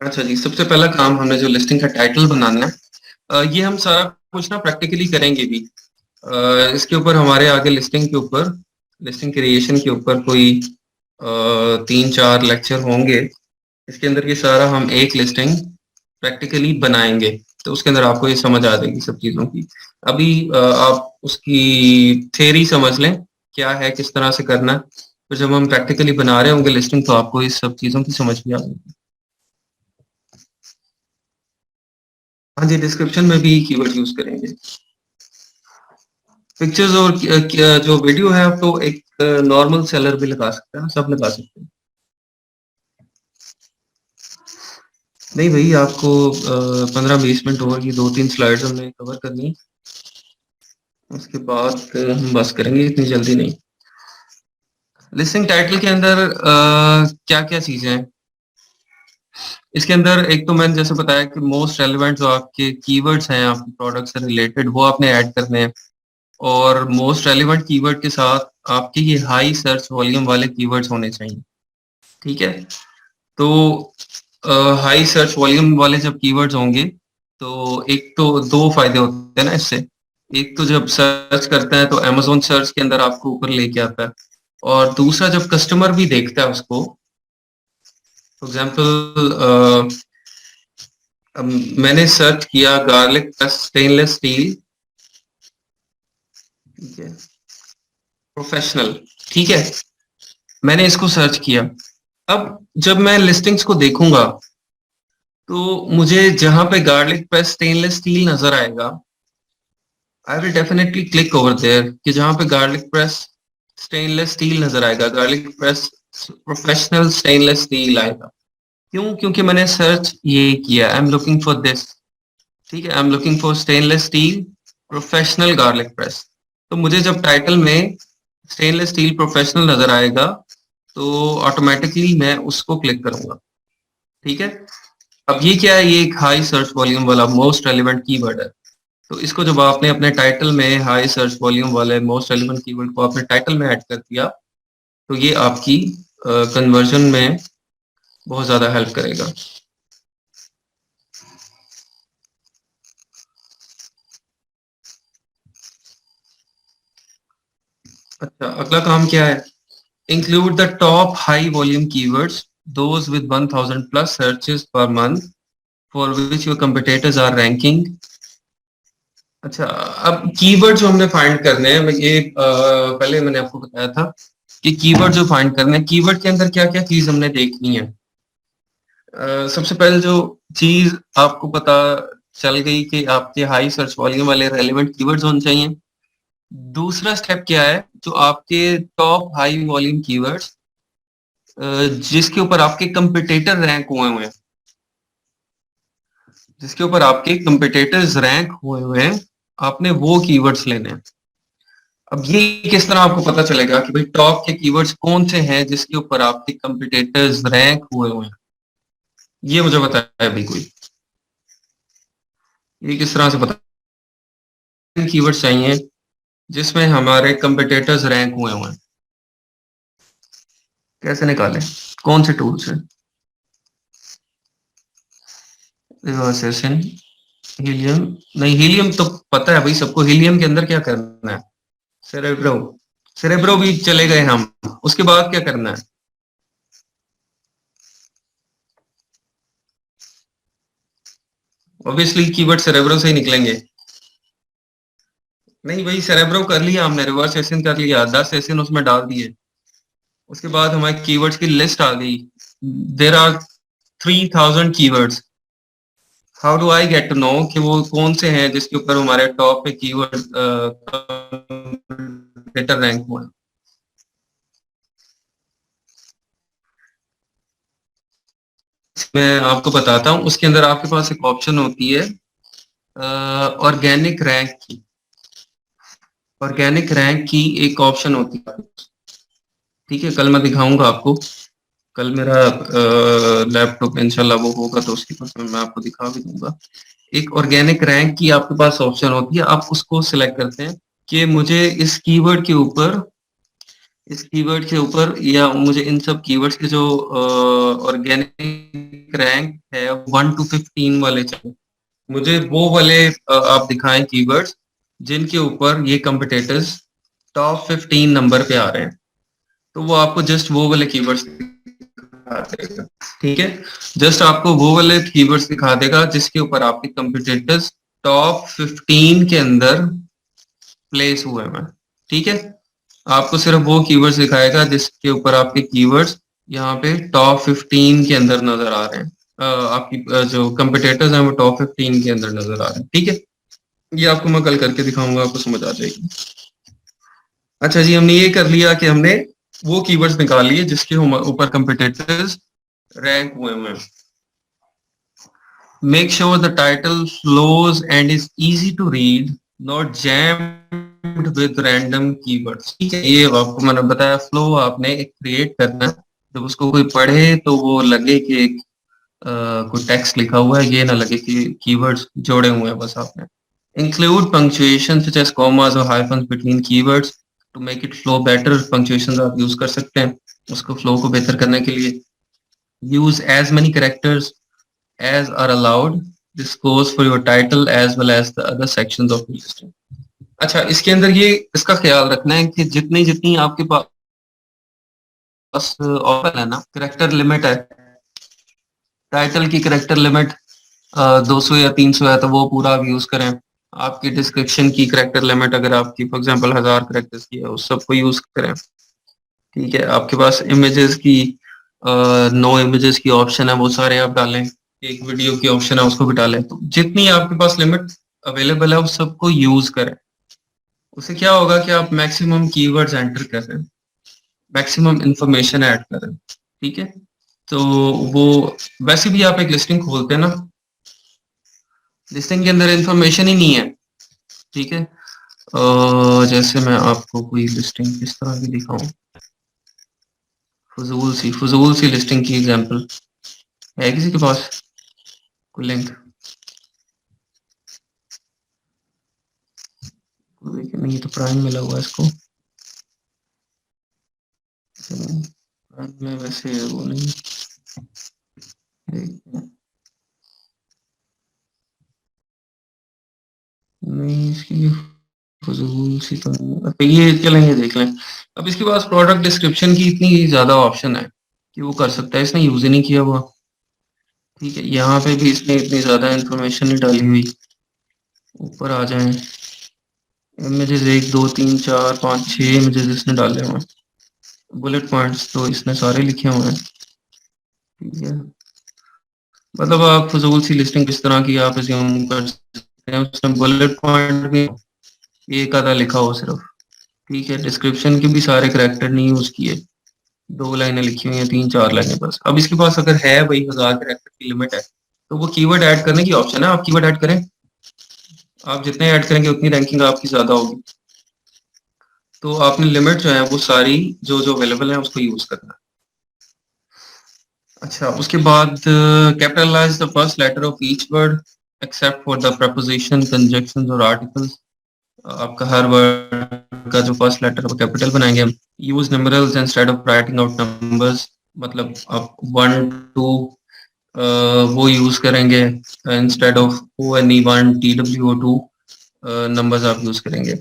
अच्छा जी, सबसे पहला काम हमने जो लिस्टिंग का टाइटल बनाना है, ये हम सारा कुछ ना प्रैक्टिकली करेंगे भी। इसके ऊपर हमारे आगे लिस्टिंग के ऊपर, लिस्टिंग क्रिएशन के ऊपर कोई 3-4 लेक्चर होंगे। इसके अंदर ये सारा हम एक लिस्टिंग प्रैक्टिकली बनाएंगे, तो उसके अंदर आपको ये समझ आ जाएगी सब चीज़ों की। अभी आप उसकी थ्योरी समझ लें क्या है, किस तरह से करना है, तो जब हम प्रैक्टिकली बना रहे होंगे लिस्टिंग तो आपको इस सब चीज़ों की समझ भी आ जाएगी। हाँ जी, डिस्क्रिप्शन में भी कीवर्ड यूज करेंगे। पिक्चर्स और जो वीडियो है आप तो एक नॉर्मल सेलर भी लगा सकते हैं, सब लगा सकते हैं। नहीं भाई, आपको 15-20 मिनट और ये 2-3 स्लाइड्स हमने कवर करनी है, उसके बाद हम बस करेंगे, इतनी जल्दी नहीं। लिस्टिंग टाइटल के अंदर क्या क्या चीजें हैं इसके अंदर? एक तो मैंने जैसे बताया कि मोस्ट रेलेवेंट जो आपके कीवर्ड्स हैं आपके प्रोडक्ट से रिलेटेड, वो आपने ऐड करने हैं। और मोस्ट रेलेवेंट कीवर्ड के साथ आपके ये हाई सर्च वॉल्यूम वाले कीवर्ड्स होने चाहिए। ठीक है, तो हाई सर्च वॉल्यूम वाले जब कीवर्ड्स होंगे तो एक तो दो फायदे होते हैं ना इससे। एक तो जब सर्च करते हैं तो अमेजोन सर्च के अंदर आपको ऊपर लेके आता है, और दूसरा जब कस्टमर भी देखता है उसको। फॉर एग्जाम्पल मैंने सर्च किया गार्लिक स्टेनलेस स्टील, ठीक है, प्रोफेशनल, ठीक है, मैंने इसको सर्च किया। अब जब मैं लिस्टिंग्स को देखूंगा तो मुझे जहां पे गार्लिक प्रेस स्टेनलेस स्टील नजर आएगा, I will definitely click over there, कि जहां पे गार्लिक प्रेस स्टेनलेस स्टील नजर आएगा, garlic press professional stainless steel आएगा। क्यों? क्योंकि मैंने सर्च ये किया, I am looking for this, ठीक है, I am looking for stainless steel professional garlic press. तो मुझे जब टाइटल में स्टेनलेस स्टील प्रोफेशनल नजर आएगा तो ऑटोमेटिकली मैं उसको क्लिक करूंगा। ठीक है, अब ये क्या है? ये एक हाई सर्च वॉल्यूम वाला मोस्ट रेलिवेंट कीवर्ड है। तो इसको जब आपने अपने टाइटल में हाई सर्च वॉल्यूम वाले मोस्ट रेलिवेंट कीवर्ड को अपने टाइटल में ऐड कर दिया तो ये आपकी कन्वर्जन में बहुत ज्यादा हेल्प करेगा। अच्छा, अगला काम क्या है? Include the top high volume keywords, those with 1000 plus searches per month for which your competitors are ranking. अच्छा, अब कीवर्ड जो हमने फाइंड करने हैं, मैं ये पहले मैंने आपको बताया था कि कीवर्ड जो फाइंड करने हैं, कीवर्ड के अंदर क्या क्या चीज हमने देखनी है। सबसे पहले जो चीज आपको पता चल गई कि आपके हाई सर्च वॉल्यूम वाले रेलेवेंट कीवर्ड्स होने चाहिए। दूसरा स्टेप क्या है? जो आपके टॉप हाई वॉल्यूम कीवर्ड्स जिसके ऊपर आपके कंपिटिटर रैंक हुए हुए हैं, जिसके ऊपर आपके कंपिटिटर्स रैंक हुए हुए हैं, आपने वो कीवर्ड्स लेने हैं। अब ये किस तरह आपको पता चलेगा कि भाई टॉप के कीवर्ड्स कौन से हैं जिसके ऊपर आपके कंपिटिटर्स रैंक हुए हुए हैं? ये मुझे बताया अभी कोई, ये किस तरह से पता? कीवर्ड्स चाहिए जिसमें हमारे कंपिटिटर्स रैंक हुए हुए हैं, कैसे निकालें? कौन से टूल से? रिवर्सेशन, हीलियम? नहीं, हीलियम तो पता है भाई सबको, हीलियम के अंदर क्या करना है? सेरेब्रो, सेरेब्रो भी चले गए हम, उसके बाद क्या करना है? ऑब्वियसली कीवर्ड सेरेब्रो से ही निकलेंगे। नहीं भाई, सेरेब्रो कर लिया हमने, रिवर्स सेशन कर लिया, 10 सेशन उसमें डाल दिए, उसके बाद हमारे कीवर्ड्स की लिस्ट आ गई। There are 3000 keywords, how do I get to know कि वो कौन से हैं जिसके ऊपर हमारे टॉप पे कीवर्ड बेटर रैंक हुए? मैं आपको बताता हूँ, उसके अंदर आपके पास एक ऑप्शन होती है ऑर्गेनिक रैंक की। ऑर्गेनिक रैंक की एक ऑप्शन होती है, ठीक है, कल मैं दिखाऊंगा आपको। कल मेरा लैपटॉप इंशाल्लाह वो होगा तो उसके पास मैं आपको दिखा भी दूंगा। एक ऑर्गेनिक रैंक की आपके पास ऑप्शन होती है, आप उसको सिलेक्ट करते हैं कि मुझे इस कीवर्ड के ऊपर या मुझे इन सब कीवर्ड्स के जो ऑर्गेनिक रैंक है 1 to 15 वाले चाहिए। मुझे वो वाले आप दिखाएं कीवर्ड्स जिनके ऊपर ये कंपिटेटर्स टॉप 15 नंबर पे आ रहे हैं। तो वो आपको जस्ट वो वाले कीवर्ड्स दिखा देगा, ठीक है। जस्ट आपको वो वाले कीवर्ड्स दिखा देगा जिसके ऊपर आपके कंपिटेटर्स टॉप 15 के अंदर प्लेस हुए हैं, ठीक है। आपको सिर्फ वो कीवर्ड्स दिखाएगा जिसके ऊपर आपके कीवर्ड्स यहाँ पे टॉप 15 के अंदर नजर आ रहे हैं। आपकी जो कंपिटेटर्स हैं वो टॉप 15 के अंदर नजर आ रहे हैं, ठीक है। ये आपको मैं कल करके दिखाऊंगा, आपको समझ आ जाएगी। अच्छा जी, हमने ये कर लिया कि हमने वो कीवर्ड्स निकाल लिए जिसके ऊपर कंपिटेटर्स रैंक हुए हैं। Make sure the title flows and is easy to read, not jammed with random keywords. ठीक है, ये आपको मैंने बताया, फ्लो आपने एक क्रिएट करना है, जब उसको कोई पढ़े तो वो लगे कि कोई टेक्स्ट लिखा हुआ है, ये ना लगे कि कीवर्ड्स जोड़े हुए हैं बस आपने। Include punctuation such as commas or hyphens between keywords to make it flow better. Punctuations आप यूज कर सकते हैं उसको फ्लो को बेहतर करने के लिए। Use as many characters as are allowed. This goes for your title as well as the other sections of the listing. अच्छा, इसके अंदर ये इसका ख्याल रखना है कि जितनी जितनी आपके पास ऑप्शन है ना, करेक्टर लिमिट है, टाइटल की करेक्टर लिमिट 200 या 300 है तो वो पूरा आप यूज करें। आपकी डिस्क्रिप्शन की करेक्टर लिमिट अगर आपकी फॉर एग्जांपल 1000 करेक्टर्स की है, उस सबको यूज करें, ठीक है। आपके पास इमेजेस की नो इमेजेस की ऑप्शन है, वो सारे आप डालें। एक वीडियो की ऑप्शन है, उसको भी डालें। तो जितनी आपके पास लिमिट अवेलेबल है उस सबको यूज करें। उससे क्या होगा कि आप मैक्सिमम कीवर्ड्स एंटर कर रहे हैं, मैक्सिमम इंफॉर्मेशन ऐड कर रहे हैं, ठीक है। तो वो वैसे भी आप एक लिस्टिंग खोलते हैं ना, लिस्टिंग के अंदर इंफॉर्मेशन ही नहीं है, ठीक है। जैसे मैं आपको कोई लिस्टिंग किस तरह की दिखाऊं, फजूल सी लिस्टिंग की एग्जांपल है किसी के पास कोई लिंक? नहीं, तो प्राइम मिला हुआ है इसको। प्राइम में वैसे वो नहीं, नहीं इसकी फजूल सी तो नहीं है। तो ये चलेंगे देख लें। अब इसके पास प्रोडक्ट डिस्क्रिप्शन की इतनी ज्यादा ऑप्शन है कि वो कर सकता है, इसने यूज ही नहीं किया हुआ, ठीक है। यहाँ पे भी इसने इतनी ज्यादा इंफॉर्मेशन नहीं डाली हुई। ऊपर आ जाए, इमेजेस 1 2 3 4 5 6 इमेजेस इसने डाले हुए हैं। बुलेट पॉइंट्स तो इसने सारे लिखे हुए हैं, ठीक है। मतलब आप फजूल सी लिस्टिंग किस तरह की आप assume कर सकते हैं, उसने बुलेट पॉइंट भी एक आधा लिखा हो सिर्फ, ठीक है। डिस्क्रिप्शन के भी सारे करेक्टर नहीं यूज किए, 2 लाइनें लिखी हुई हैं, 3 4 लाइनें बस। अब इसके पास अगर है भाई 1000 करेक्टर की लिमिट है, तो वो कीवर्ड ऐड करने की ऑप्शन है, आप कीवर्ड ऐड करें। आप जितने ऐड करेंगे उतनी रैंकिंग आपकी ज्यादा होगी। तो आपने लिमिट जो है वो सारी जो जो अवेलेबल है उसको यूज करना है। अच्छा, उसके बाद capitalize the first letter of each word except for the preposition, conjunctions और आर्टिकल्स। आपका हर वर्ड का जो फर्स्ट लेटर है वो कैपिटल बनाएंगे हम। Use numerals instead of writing out numbers, मतलब आप 1 2 वो यूज करेंगे instead of ONE1 TWO2 numbers आप यूज करेंगे।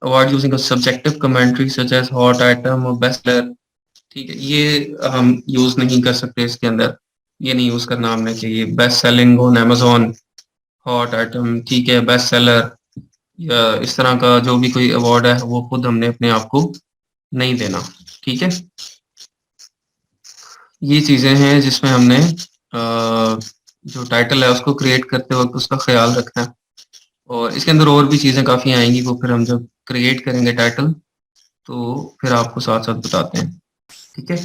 Avoid using a subjective commentary such as hot item और बेस्ट सेलर, ठीक है। ये हम यूज नहीं कर सकते इसके अंदर, ये नहीं यूज करना हमने कि ये best selling on Amazon, hot item, ठीक है, बेस्ट सेलर, या इस तरह का जो भी कोई अवार्ड है वो खुद हमने अपने आप को नहीं देना, ठीक है। ये चीजें हैं जिसमें हमने जो टाइटल है उसको क्रिएट करते वक्त उसका ख्याल रखना है। और इसके अंदर और भी चीज़ें काफ़ी आएंगी, वो फिर हम जब क्रिएट करेंगे टाइटल तो फिर आपको साथ साथ बताते हैं। ठीक है।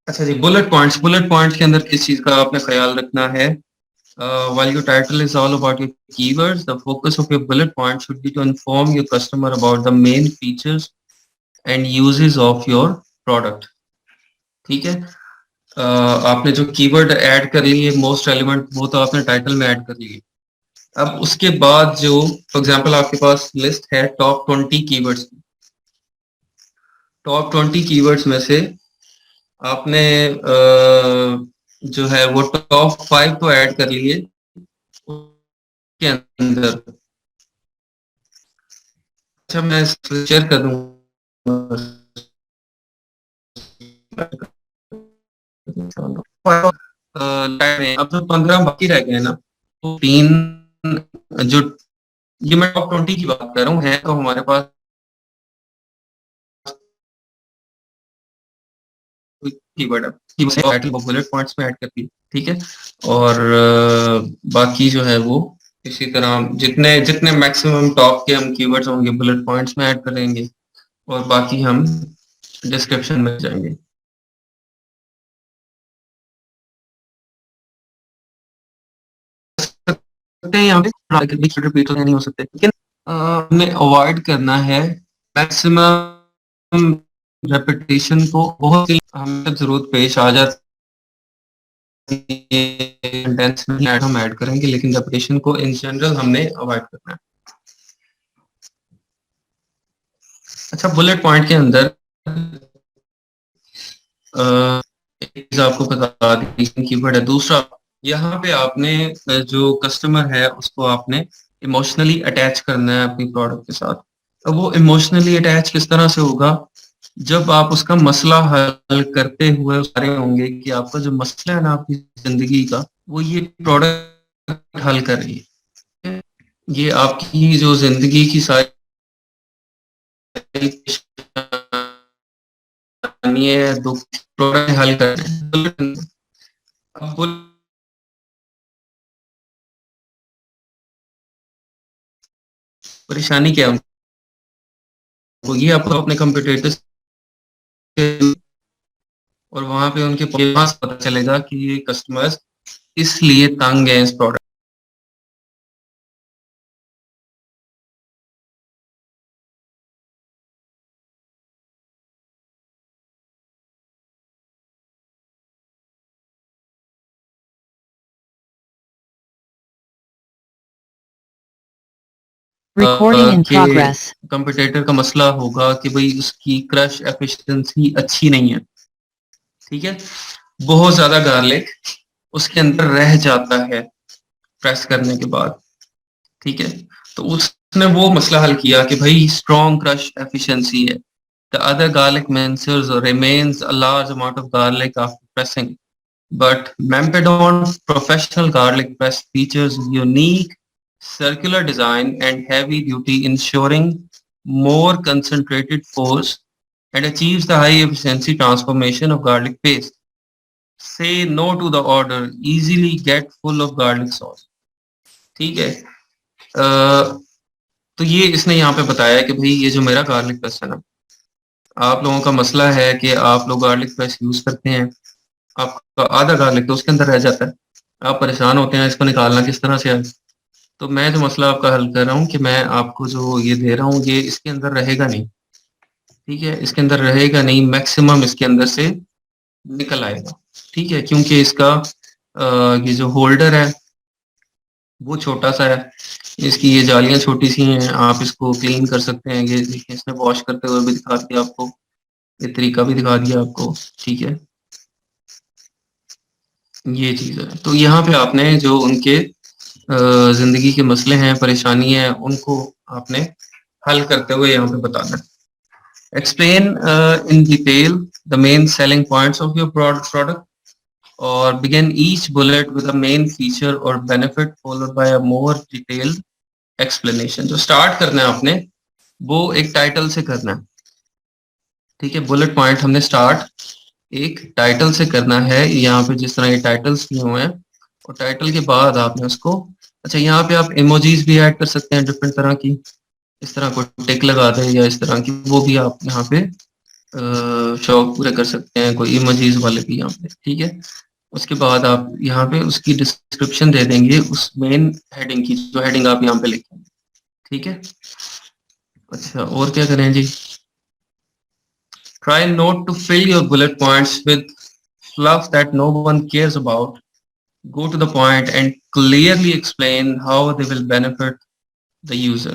अच्छा जी, बुलेट पॉइंट्स के अंदर किस चीज़ का आपने ख्याल रखना है? While your title is all about your keywords, the focus of your bullet point should be to inform your customer about the main features and uses of your product. ठीक है। आपने जो कीवर्ड ऐड कर लिए most relevant, वो तो आपने title में ऐड कर लिए। अब उसके बाद जो फॉर एग्जांपल आपके पास लिस्ट है टॉप 20 कीवर्ड्स, टॉप 20 कीवर्ड्स में से आपने जो है वो टॉप 5 तो ऐड कर लिए उसके अंदर। अच्छा, मैं शेयर कर दूंगा। अब जो 15 बाकी रह गए ना, तो तीन जो, ये मैं टॉप 20 की बात कर रहा हूँ, है तो हमारे पास कीवर्ड है कि टाइटल को बुलेट पॉइंट्स में ऐड करती है। ठीक है। और बाकी जो है वो इसी तरह जितने जितने मैक्सिमम टॉप के हम कीवर्ड्स होंगे बुलेट पॉइंट्स में ऐड करेंगे, और बाकी हम डिस्क्रिप्शन में जाएंगे। सकते हैं यहाँ पे रिपीट तो नहीं हो सकते, लेकिन हमें अवॉइड करना है मैक्सिमम रेपिटेशन को। बहुत ही हमें जरूरत पेश आ जाती है सेंटेंस में ऐड हम ऐड करेंगे, लेकिन रेपिटेशन को इन जनरल हमने अवॉइड करना है। अच्छा, बुलेट पॉइंट के अंदर एक चीज आपको बता दी, कीवर्ड है। दूसरा, यहाँ पे आपने जो कस्टमर है उसको आपने इमोशनली अटैच करना है अपनी प्रोडक्ट के साथ। अब वो इमोशनली अटैच किस तरह से होगा? जब आप उसका मसला हल करते हुए सारे होंगे कि आपका जो मसला है ना आपकी जिंदगी का, वो ये प्रोडक्ट हल कर रही है। ये आपकी जो जिंदगी की सारी परेशानी दुख प्रोडक्ट हल कर रहे हैं। अब परेशानी क्या है उनको, ये आपको अपने कंप्यूटर से और वहां पे उनके पास पता चलेगा कि ये कस्टमर्स इसलिए तंग है इस प्रोडक्ट। Recording in के progress. कंपटीटर का मसला होगा कि भाई उसकी क्रश एफिशिएंसी अच्छी नहीं है। ठीक है। बहुत ज्यादा गार्लिक उसके अंदर रह जाता है प्रेस करने के बाद। ठीक है। तो उसने वो मसला हल किया कि भाई स्ट्रॉन्ग क्रश एफिशिएंसी है। The other garlic mensures remains a large amount of garlic after pressing, but Mampedon professional garlic press features unique circular design and heavy duty, ensuring more concentrated force and achieves the high efficiency transformation of garlic paste. Say no to the order, easily get full of garlic sauce. ठीक है। तो ये इसने यहाँ पे बताया कि भाई ये जो मेरा गार्लिक पेस्ट है ना, आप लोगों का मसला है कि आप लोग गार्लिक पेस्ट यूज करते हैं, आपका आधा गार्लिक तो उसके अंदर रह जाता है, आप परेशान होते हैं इसको निकालना किस तरह से है। तो मैं जो मसला आपका हल कर रहा हूँ कि मैं आपको जो ये दे रहा हूँ ये इसके अंदर रहेगा नहीं। ठीक है। इसके अंदर रहेगा नहीं, मैक्सिमम इसके अंदर से निकल आएगा। ठीक है। क्योंकि इसका ये जो होल्डर है वो छोटा सा है, इसकी ये जालियां छोटी सी हैं, आप इसको क्लीन कर सकते हैं। ये देखिए इसने वॉश करते हुए भी दिखा दिया आपको, ये तरीका भी दिखा दिया आपको। ठीक है। ये चीज है। तो यहाँ पे आपने जो उनके जिंदगी के मसले हैं, परेशानी है, उनको आपने हल करते हुए यहाँ पे बताना है। Explain in detail the main selling points of your product, और begin each bullet with a main feature or benefit followed by a more detailed explanation। जो स्टार्ट करना है आपने वो एक टाइटल से करना है। ठीक है। बुलेट पॉइंट हमने स्टार्ट एक टाइटल से करना है। यहाँ पे जिस तरह ये टाइटल्स दिए हुए हैं और टाइटल के बाद आपने उसको, अच्छा यहाँ पे आप इमोजीज भी ऐड कर सकते हैं डिफरेंट तरह की, इस तरह को टिक लगा दें या इस तरह की, वो भी आप यहाँ पे शौक पूरे कर सकते हैं, कोई इमोजीज वाले भी यहाँ पे, ठीक है। उसके बाद आप यहाँ पे उसकी डिस्क्रिप्शन दे देंगे उस मेन हेडिंग की, जो हेडिंग आप यहाँ पे लिखेंगे, ठीक है। अच्छा और क्या करें जी, try not to fill your bullet points with fluff that no one cares about. Go to the point and clearly explain how they will benefit the user,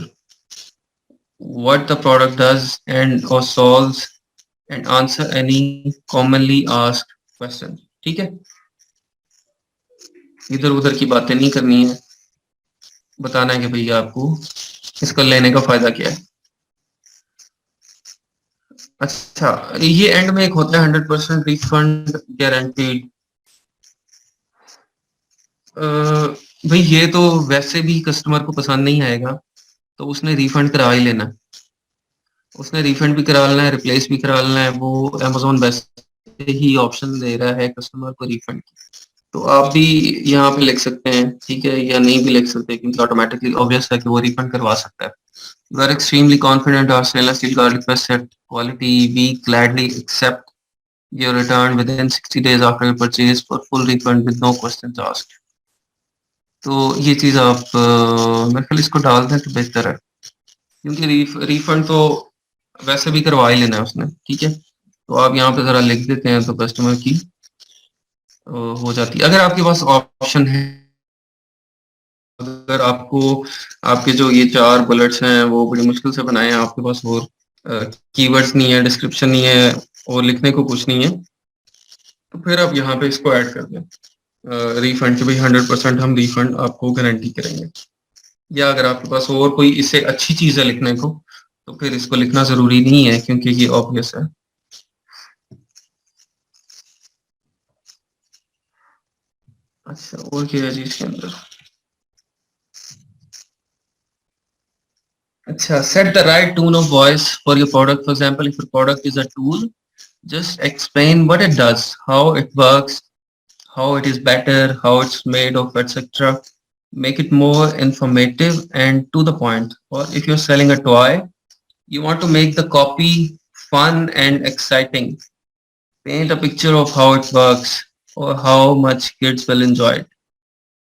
what the product does and or solves, and answer any commonly asked question, ठीक है। इधर उधर की बातें नहीं करनी है, बताना है कि भैया आपको इसका लेने का फायदा क्या है। अच्छा ये एंड में एक होता है 100% रिफंड गारंटीड। भाई ये तो वैसे भी कस्टमर को पसंद नहीं आएगा, तो उसने रिफंड करा ही लेना, उसने रिफंड भी करा लेना है, रिप्लेस भी करा लेना है, वो अमेजोन वैसे ही ऑप्शन दे रहा है कस्टमर को रिफंड की। तो आप भी यहाँ पे लिख सकते हैं, ठीक है, या नहीं भी लिख सकते क्योंकि ऑटोमेटिकली ऑब्वियस है कि वो रिफंड करवा सकता है। यू आर एक्सट्रीमली कॉन्फिडेंट और stainless steel garlic press set quality, we gladly accept your return within 60 days after your purchase for full refund with no questions asked। तो ये चीज आप मेरे ख्याल इसको डाल दें तो बेहतर है, क्योंकि रिफंड तो वैसे भी करवा ही लेना है उसने, ठीक है। तो आप यहाँ पे जरा लिख देते हैं तो कस्टमर की हो जाती है। अगर आपके पास ऑप्शन है, अगर आपको आपके जो ये 4 बुलेट्स हैं वो बड़ी मुश्किल से बनाए हैं, आपके पास और कीवर्ड्स नहीं है, डिस्क्रिप्शन नहीं है और लिखने को कुछ नहीं है, तो फिर आप यहाँ पे इसको ऐड कर दें रिफंड, कि भाई 100% हम रिफंड आपको गारंटी करेंगे। या अगर आपके पास और कोई इससे अच्छी चीज है लिखने को, तो फिर इसको लिखना जरूरी नहीं है क्योंकि ये ऑब्वियस है। अच्छा और क्या है जी इसके अंदर, अच्छा set the right tone of voice for your product. For example if your product is a tool, just explain what it does, how it works, how it is better, how it's made of, etc. Make it more informative and to the point. Or if you're selling a toy, you want to make the copy fun and exciting. Paint a picture of how it works or how much kids will enjoy it.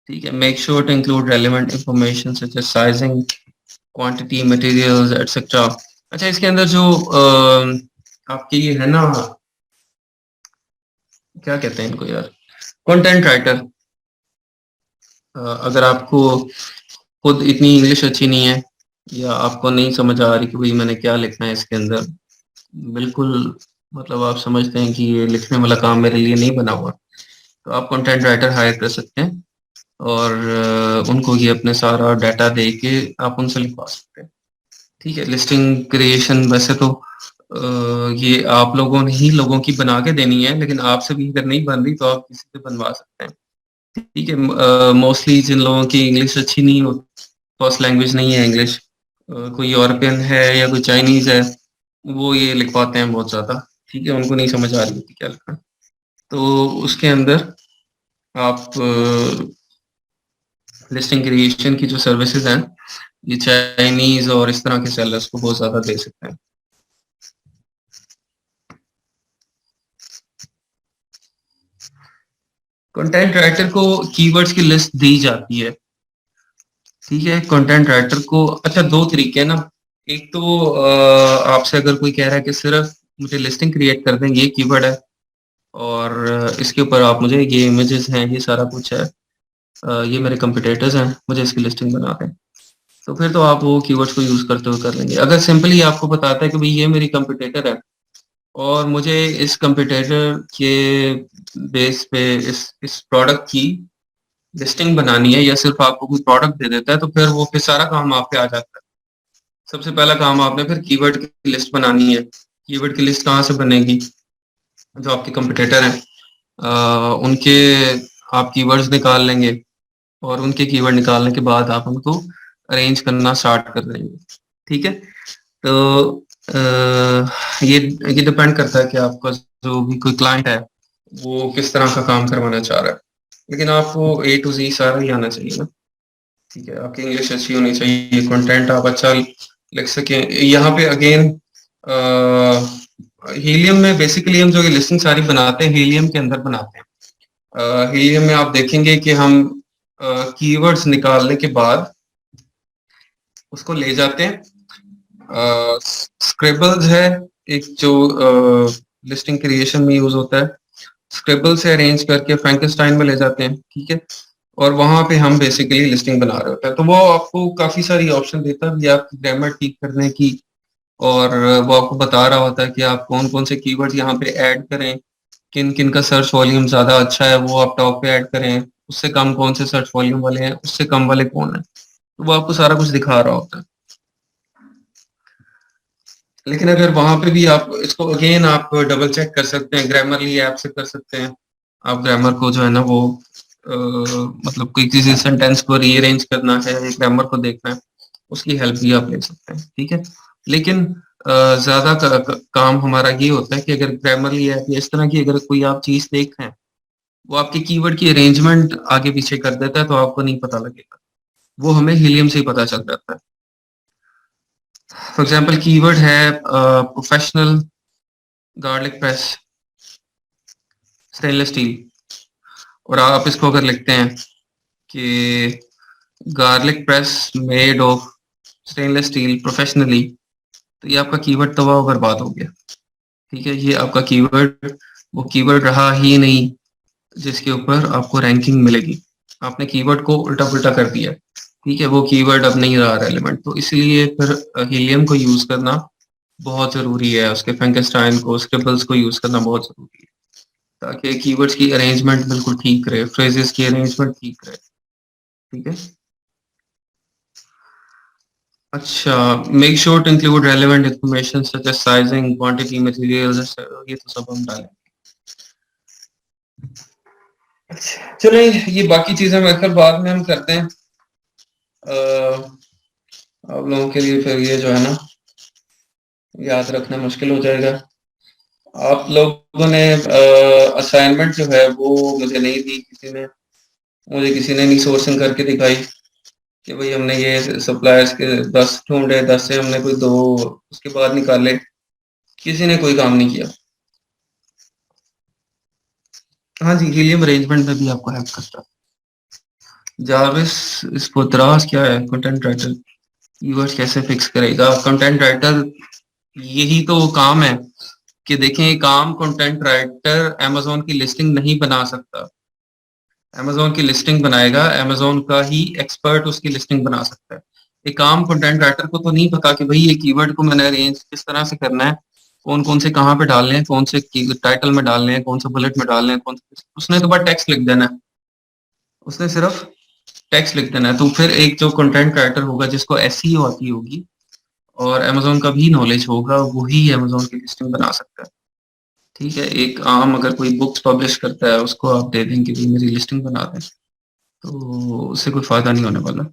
ठीक है, make sure to include relevant information such as sizing, quantity, materials, etc. अच्छा इसके अंदर जो आपके ये है ना, क्या कहते हैं इनको यार, कंटेंट राइटर, अगर आपको खुद इतनी इंग्लिश अच्छी नहीं है या आपको नहीं समझ आ रही कि भाई मैंने क्या लिखना है इसके अंदर, बिल्कुल मतलब आप समझते हैं कि ये लिखने वाला काम मेरे लिए नहीं बना हुआ, तो आप कंटेंट राइटर हायर कर सकते हैं और उनको ये अपने सारा डाटा दे के आप उनसे लिखवा सकते हैं, ठीक है। लिस्टिंग क्रिएशन वैसे तो ये आप लोगों ने ही लोगों की बना के देनी है, लेकिन आपसे भी अगर नहीं बन रही तो आप किसी से बनवा सकते हैं, ठीक है। मोस्टली जिन लोगों की इंग्लिश अच्छी नहीं हो, फर्स्ट लैंग्वेज नहीं है इंग्लिश, कोई यूरोपियन है या कोई चाइनीज है, वो ये लिखवाते हैं बहुत ज्यादा, ठीक है, उनको नहीं समझ आ रही होती क्या लिखना। तो उसके अंदर आप लिस्टिंग क्रिएशन की जो सर्विसेज हैं, ये चाइनीज और इस तरह के सेलर्स को बहुत ज्यादा दे सकते हैं। कंटेंट राइटर को कीवर्ड्स की लिस्ट दी जाती है, ठीक है। कंटेंट राइटर को अच्छा दो तरीके हैं ना, एक तो आपसे अगर कोई कह रहा है कि सिर्फ मुझे लिस्टिंग क्रिएट कर दें, ये कीवर्ड है और इसके ऊपर आप मुझे ये इमेजेस हैं, ये सारा कुछ है, ये मेरे कंपिटेटर्स हैं, मुझे इसकी लिस्टिंग बना दें, तो फिर तो आप वो कीवर्ड्स को यूज करते हुए कर लेंगे। अगर सिंपली आपको बताता है कि भाई ये मेरी कंपिटेटर है और मुझे इस कंपिटेटर के बेस पे इस प्रोडक्ट की लिस्टिंग बनानी है, या सिर्फ आपको कोई प्रोडक्ट दे देता है, तो फिर वो फिर सारा काम आप पे आ जाता है। सबसे पहला काम आपने फिर कीवर्ड की लिस्ट बनानी है। कीवर्ड की लिस्ट कहाँ से बनेगी, जो आपके कंपिटेटर हैं उनके आप कीवर्ड्स निकाल लेंगे और उनके कीवर्ड निकालने के बाद आप उनको अरेंज करना स्टार्ट कर देंगे, ठीक है। तो ये डिपेंड करता है कि आपका जो भी कोई क्लाइंट है वो किस तरह का काम करवाना चाह रहा है। लेकिन आपको ए टू जी सारा ही आना चाहिए ना। ठीक है, आपकी इंग्लिश अच्छी होनी चाहिए, कंटेंट आप अच्छा लिख सकें। यहाँ पे अगेन हीलियम में बेसिकली हम जो ये लिस्टिंग सारी बनाते हैं हीलियम के अंदर बनाते हैं। हीलियम में आप देखेंगे कि हम कीवर्ड्स निकालने के बाद उसको ले जाते हैं। स्क्रिबल्स है एक जो लिस्टिंग क्रिएशन में यूज होता है, स्क्रिबल से अरेंज करके फ्रैंकेनस्टाइन में ले जाते हैं। ठीक है, और वहां पे हम बेसिकली लिस्टिंग बना रहे होते हैं, तो वो आपको काफी सारी ऑप्शन देता है या ग्रामर ठीक करने की, और वो आपको बता रहा होता है कि आप कौन कौन से कीवर्ड यहाँ पे ऐड करें, किन किन का सर्च वॉल्यूम ज्यादा अच्छा है वो आप टॉप पे ऐड करें, उससे कम कौन से सर्च वॉल्यूम वाले हैं, उससे कम वाले कौन है, तो वो आपको सारा कुछ दिखा रहा होता है। लेकिन अगर वहां पे भी आप इसको अगेन आप डबल चेक कर सकते हैं, ग्रामरली ऐप से कर सकते हैं। आप ग्रामर को जो है ना वो मतलब कोई किसी सेंटेंस को रीअरेंज करना है, ग्रामर को देखना है, उसकी हेल्प भी आप ले सकते हैं। ठीक है, लेकिन ज्यादा काम हमारा ये होता है कि अगर ग्रामरली ऐप या इस तरह की अगर कोई आप चीज देख रहे हैं, वो आपके कीवर्ड की अरेंजमेंट आगे पीछे कर देता है तो आपको नहीं पता लगेगा, वो हमें हीलियम से ही पता चल जाता है। फॉर एग्जाम्पल कीवर्ड है professional garlic press stainless steel, और आप इसको अगर लिखते हैं कि garlic press made of stainless steel professionally, तो ये आपका कीवर्ड तबाह बर्बाद हो गया। ठीक है, ये आपका कीवर्ड वो कीवर्ड रहा ही नहीं जिसके ऊपर आपको रैंकिंग मिलेगी, आपने कीवर्ड को उल्टा पुल्टा कर दिया। ठीक है, वो कीवर्ड अब नहीं रहा रेलेवेंट, तो इसलिए फिर हीलियम को यूज करना बहुत जरूरी है, उसके फ्रैंकेनस्टाइन को स्क्रिबल्स को यूज करना बहुत जरूरी है, ताकि कीवर्ड्स की अरेंजमेंट बिल्कुल ठीक रहे, फ्रेजेस की अरेंजमेंट ठीक रहे। ठीक है, अच्छा, make sure to include relevant information such as sizing quantity materials, ये तो सब हम डालें। अच्छा चलो, ये बाकी चीजें मेरे ख्याल बाद में हम करते हैं। आप लोगों के लिए फिर ये जो है ना याद रखना मुश्किल हो जाएगा। आप लोगों ने असाइनमेंट जो है वो मुझे नहीं दी, मुझे किसी ने नहीं सोर्सिंग करके दिखाई कि भाई हमने ये सप्लायर्स के 10 ढूंढे, 10 से हमने कोई 2 उसके बाद निकाले, किसी ने कोई काम नहीं किया। हाँ जी, हीलियम अरेंजमेंट में भी आपको हेल्प करता है। जाविस इसको दराज क्या है, कंटेंट राइटर कीवर्ड कैसे फिक्स करेगा कंटेंट राइटर, यही तो काम है कि देखें ये काम कंटेंट राइटर अमेजोन की लिस्टिंग नहीं बना सकता, अमेजोन की लिस्टिंग बनाएगा अमेजोन का ही एक्सपर्ट, उसकी लिस्टिंग बना सकता है। ये काम कंटेंट राइटर को तो नहीं पता कि भाई ये कीवर्ड को मैंने अरेंज किस तरह से करना है, कौन कौन से कहाँ पे डालने हैं, कौन से टाइटल में डालने हैं, कौन से बुलेट में डालने हैं, कौन से, उसने तो बस टेक्स्ट लिख देना है, उसने सिर्फ टेक्स्ट लिख देना है। तो फिर एक जो कंटेंट राइटर होगा जिसको एसईओ आती होगी और अमेजोन का भी नॉलेज होगा, वही अमेजोन की लिस्टिंग बना सकता है। ठीक है, एक आम अगर कोई बुक्स पब्लिश करता है उसको आप दे देंगे कि मेरी लिस्टिंग बना दें, तो उससे कोई फायदा नहीं होने वाला।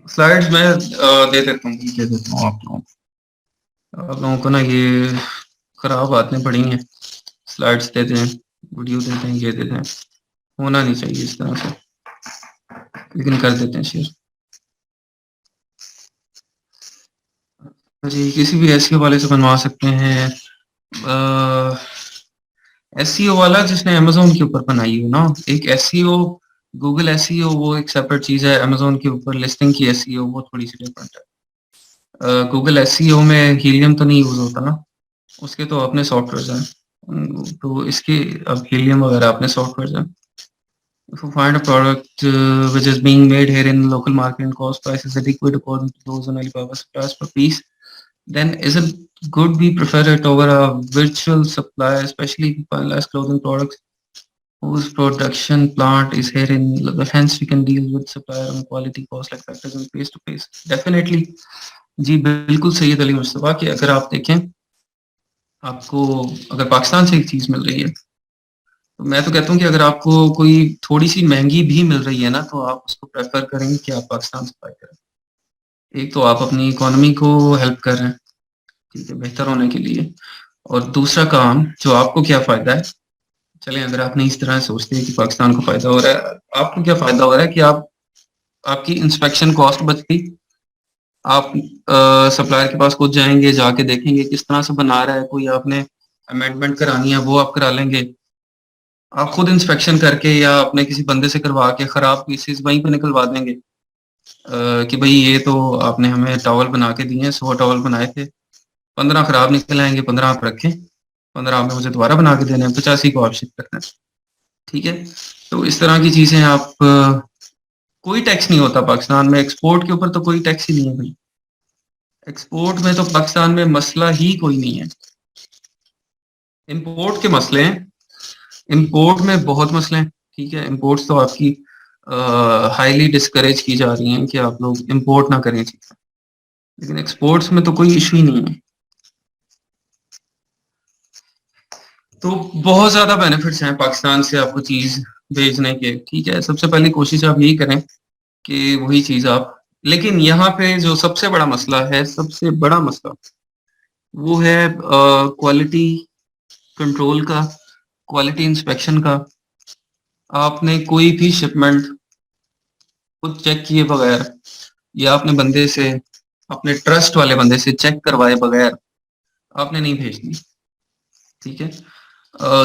स्लाइड्स में दे देता हूँ आप लोगों को ना ये खराब आदतें पड़ी हैं, स्लाइड्स देते हैं, वीडियो देते हैं, ये देते हैं, होना नहीं चाहिए इस तरह से, लेकिन कर देते हैं शेयर। जी, किसी भी एसईओ वाले से बनवा सकते हैं, एसईओ वाला जिसने अमेजोन के ऊपर बनाई हो ना, एक एसईओ गूगल एसईओ वो एक सेपरेट चीज है, अमेजोन के ऊपर लिस्टिंग की एसईओ वो थोड़ी सी डिफरेंट है। गूगल एसईओ में हीलियम तो नहीं यूज होता ना, उसके तो अपने सॉफ्टवेयर हैं। तो इसके अब हीलियम वगैरह अपने सॉफ्टवेयर हैं। If you find a product which is being made here in local market and cost price is adequate according to those on Alibaba suppliers per piece, then isn't good we prefer it over a virtual supplier, especially finalized clothing products whose production plant is here in, hence we can deal with supplier on quality cost like factors and face to face. Definitely जी बिल्कुल सही है दलील मुस्तफा कि अगर आप देखें आपको अगर पाकिस्तान से एक चीज मिल रही है, तो मैं तो कहता हूँ कि अगर आपको कोई थोड़ी सी महंगी भी मिल रही है ना, तो आप उसको प्रेफर करेंगे कि आप पाकिस्तान से बाय करें। एक तो आप अपनी इकोनॉमी को हेल्प कर रहे हैं, ठीक है, बेहतर होने के लिए। और दूसरा काम जो आपको क्या फ़ायदा है, चलें अगर आप नहीं इस तरह सोचते हैं कि पाकिस्तान को फ़ायदा हो रहा है, आपको क्या फ़ायदा हो रहा है कि आप आपकी इंस्पेक्शन कॉस्ट बचती, आप सप्लायर के पास खुद जाएँगे, जाके देखेंगे किस तरह से बना रहा है, कोई आपने अमेंडमेंट करानी है वो आप करा लेंगे। आप खुद इंस्पेक्शन करके या अपने किसी बंदे से करवा के खराब पीसेस वहीं पे निकलवा देंगे। कि भई ये तो आपने हमें टॉवल बना के दिए हैं, 100 टॉवल बनाए थे, 15 खराब निकल आएँगे, 15 आप रखें, 15 आपने मुझे दोबारा बना के देने हैं, 85 को आप शिप करना है। ठीक है? तो इस तरह की चीज़ें आप कोई टैक्स नहीं होता पाकिस्तान में, एक्सपोर्ट के ऊपर तो कोई टैक्स ही नहीं है भाई। एक्सपोर्ट में तो पाकिस्तान में मसला ही कोई नहीं है। इम्पोर्ट के मसले हैं, इम्पोर्ट में बहुत मसले हैं, ठीक है? इम्पोर्ट्स तो आपकी हाईली डिस्करेज की जा रही हैं कि आप लोग इम्पोर्ट ना करें चीज़ें, लेकिन एक्सपोर्ट्स में तो कोई इश्यू ही नहीं है। तो बहुत ज़्यादा बेनिफिट्स हैं पाकिस्तान से आपको चीज़ भेजने के, ठीक है? सबसे पहली कोशिश आप यही करें कि वही चीज़ आप, लेकिन यहाँ पे जो सबसे बड़ा मसला है, सबसे बड़ा मसला, वो है क्वालिटी कंट्रोल का, क्वालिटी इंस्पेक्शन का। आपने कोई भी शिपमेंट खुद चेक किए बगैर या अपने बंदे से, अपने ट्रस्ट वाले बंदे से चेक करवाए बगैर आपने नहीं भेजनी, ठीक है?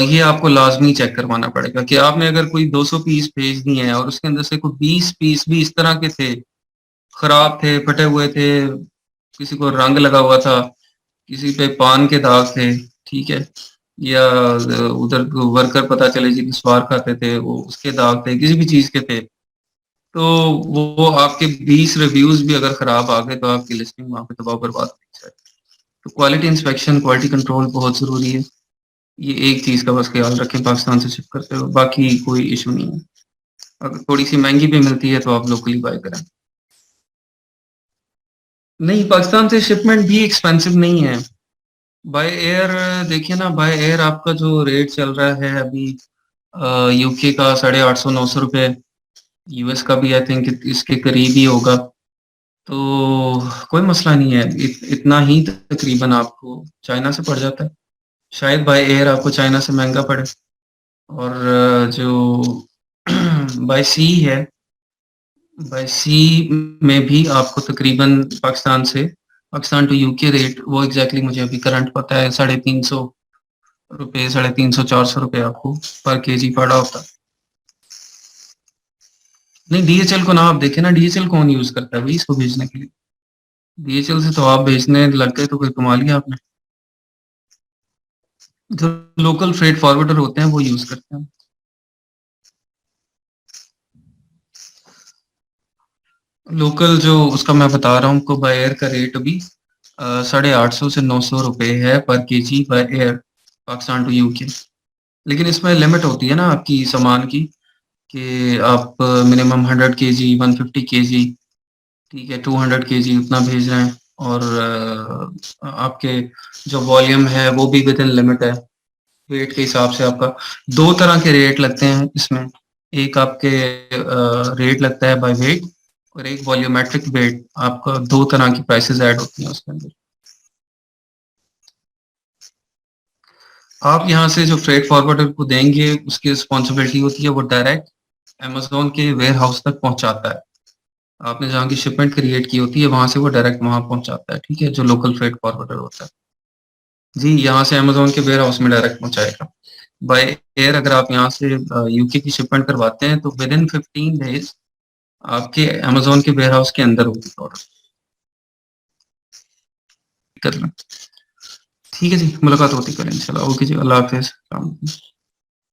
ये आपको लाज़मी चेक करवाना पड़ेगा कि आपने अगर कोई 200 पीस भेज दिए हैं और उसके अंदर से कोई 20 पीस भी इस तरह के थे, खराब थे, फटे हुए थे, किसी को रंग लगा हुआ था, किसी पे पान के दाग थे, ठीक है? या उधर वर्कर पता चले जी स्वार खाते थे, वो उसके दाग थे, किसी भी चीज़ के थे, तो वो आपके 20 रिव्यूज़ भी अगर खराब आ गए तो आपकी लिस्टिंग वहाँ पे तबाह बर्बाद हो जाए। तो क्वालिटी इंस्पेक्शन, क्वालिटी कंट्रोल बहुत ज़रूरी है। ये एक चीज़ का बस ख्याल रखें पाकिस्तान से शिप करते हो, बाकी कोई इश्यू नहीं है। अगर थोड़ी-सी महँगी भी मिलती है तो आप लोकली बाय करें। नहीं, पाकिस्तान से शिपमेंट भी एक्सपेंसिव नहीं है। बाय एयर देखिए ना, बाय एयर आपका जो रेट चल रहा है अभी यूके का 850 900 रुपए, यूएस का भी आई थिंक इसके करीब ही होगा। तो कोई मसला नहीं है, इतना ही तकरीबन आपको चाइना से पड़ जाता है। शायद बाय एयर आपको चाइना से महँगा पड़े। और जो बाय सी है, बाय सी में भी आपको तकरीबन पाकिस्तान टू यूके रेट वो एग्ज़ैक्टली मुझे अभी करंट पता है, 350 रुपए, 350 400 रुपए आपको पर केजी पड़ा होता है। नहीं, डीएचएल को ना आप देखें ना, डीएचएल कौन यूज़ करता है भाई इसको भेजने के लिए? डीएचएल से तो आप भेजने लग गए तो फिर कमा लिया आपने। जो लोकल फ्रेट फॉरवर्डर होते हैं वो यूज़ करते हैं। लोकल जो उसका मैं बता रहा हूँ आपको, बाय एयर का रेट अभी 850 से 900 रुपए है पर KG by air, Pakistan to UK. लेकिन इसमें लिमिट होती है ना आपकी सामान की, कि आप मिनिमम 100 केजी, 150 केजी, ठीक है, 200 केजी उतना भेज रहे हैं। और आपके जो वॉल्यूम है वो भी विद इन लिमिट है। वेट के हिसाब से आपका दो तरह के रेट लगते हैं इसमें। एक आपके रेट लगता है बाय वेट, और एक वॉल्यूमेट्रिक वेट। आपका दो तरह की प्राइसेस ऐड होती हैं उसके अंदर। आप यहाँ से जो फ्रेट फॉरवर्डर को देंगे उसकी रिस्पॉन्सिबिलिटी होती है, वो डायरेक्ट अमेज़न के वेयर हाउस तक पहुँचाता है। आपने जहाँ की शिपमेंट क्रिएट की होती है वहाँ से वो डायरेक्ट वहाँ पहुँचाता है, ठीक है? जो लोकल फ्रेट फॉरवर्डर होता है। जी, यहाँ से अमेज़न के वेयर हाउस में डायरेक्ट पहुँचाएगा। बाय एयर अगर आप यहाँ से यूके की शिपमेंट करवाते हैं तो विद इन 15 डेज़ आपके अमेज़न के वेयर हाउस के अंदर होगी प्रोडक्ट। कर लें। ठीक है जी, मुलाकात होती है कल इंशाल्लाह। ओके जी, अल्लाह हाफ़िज़।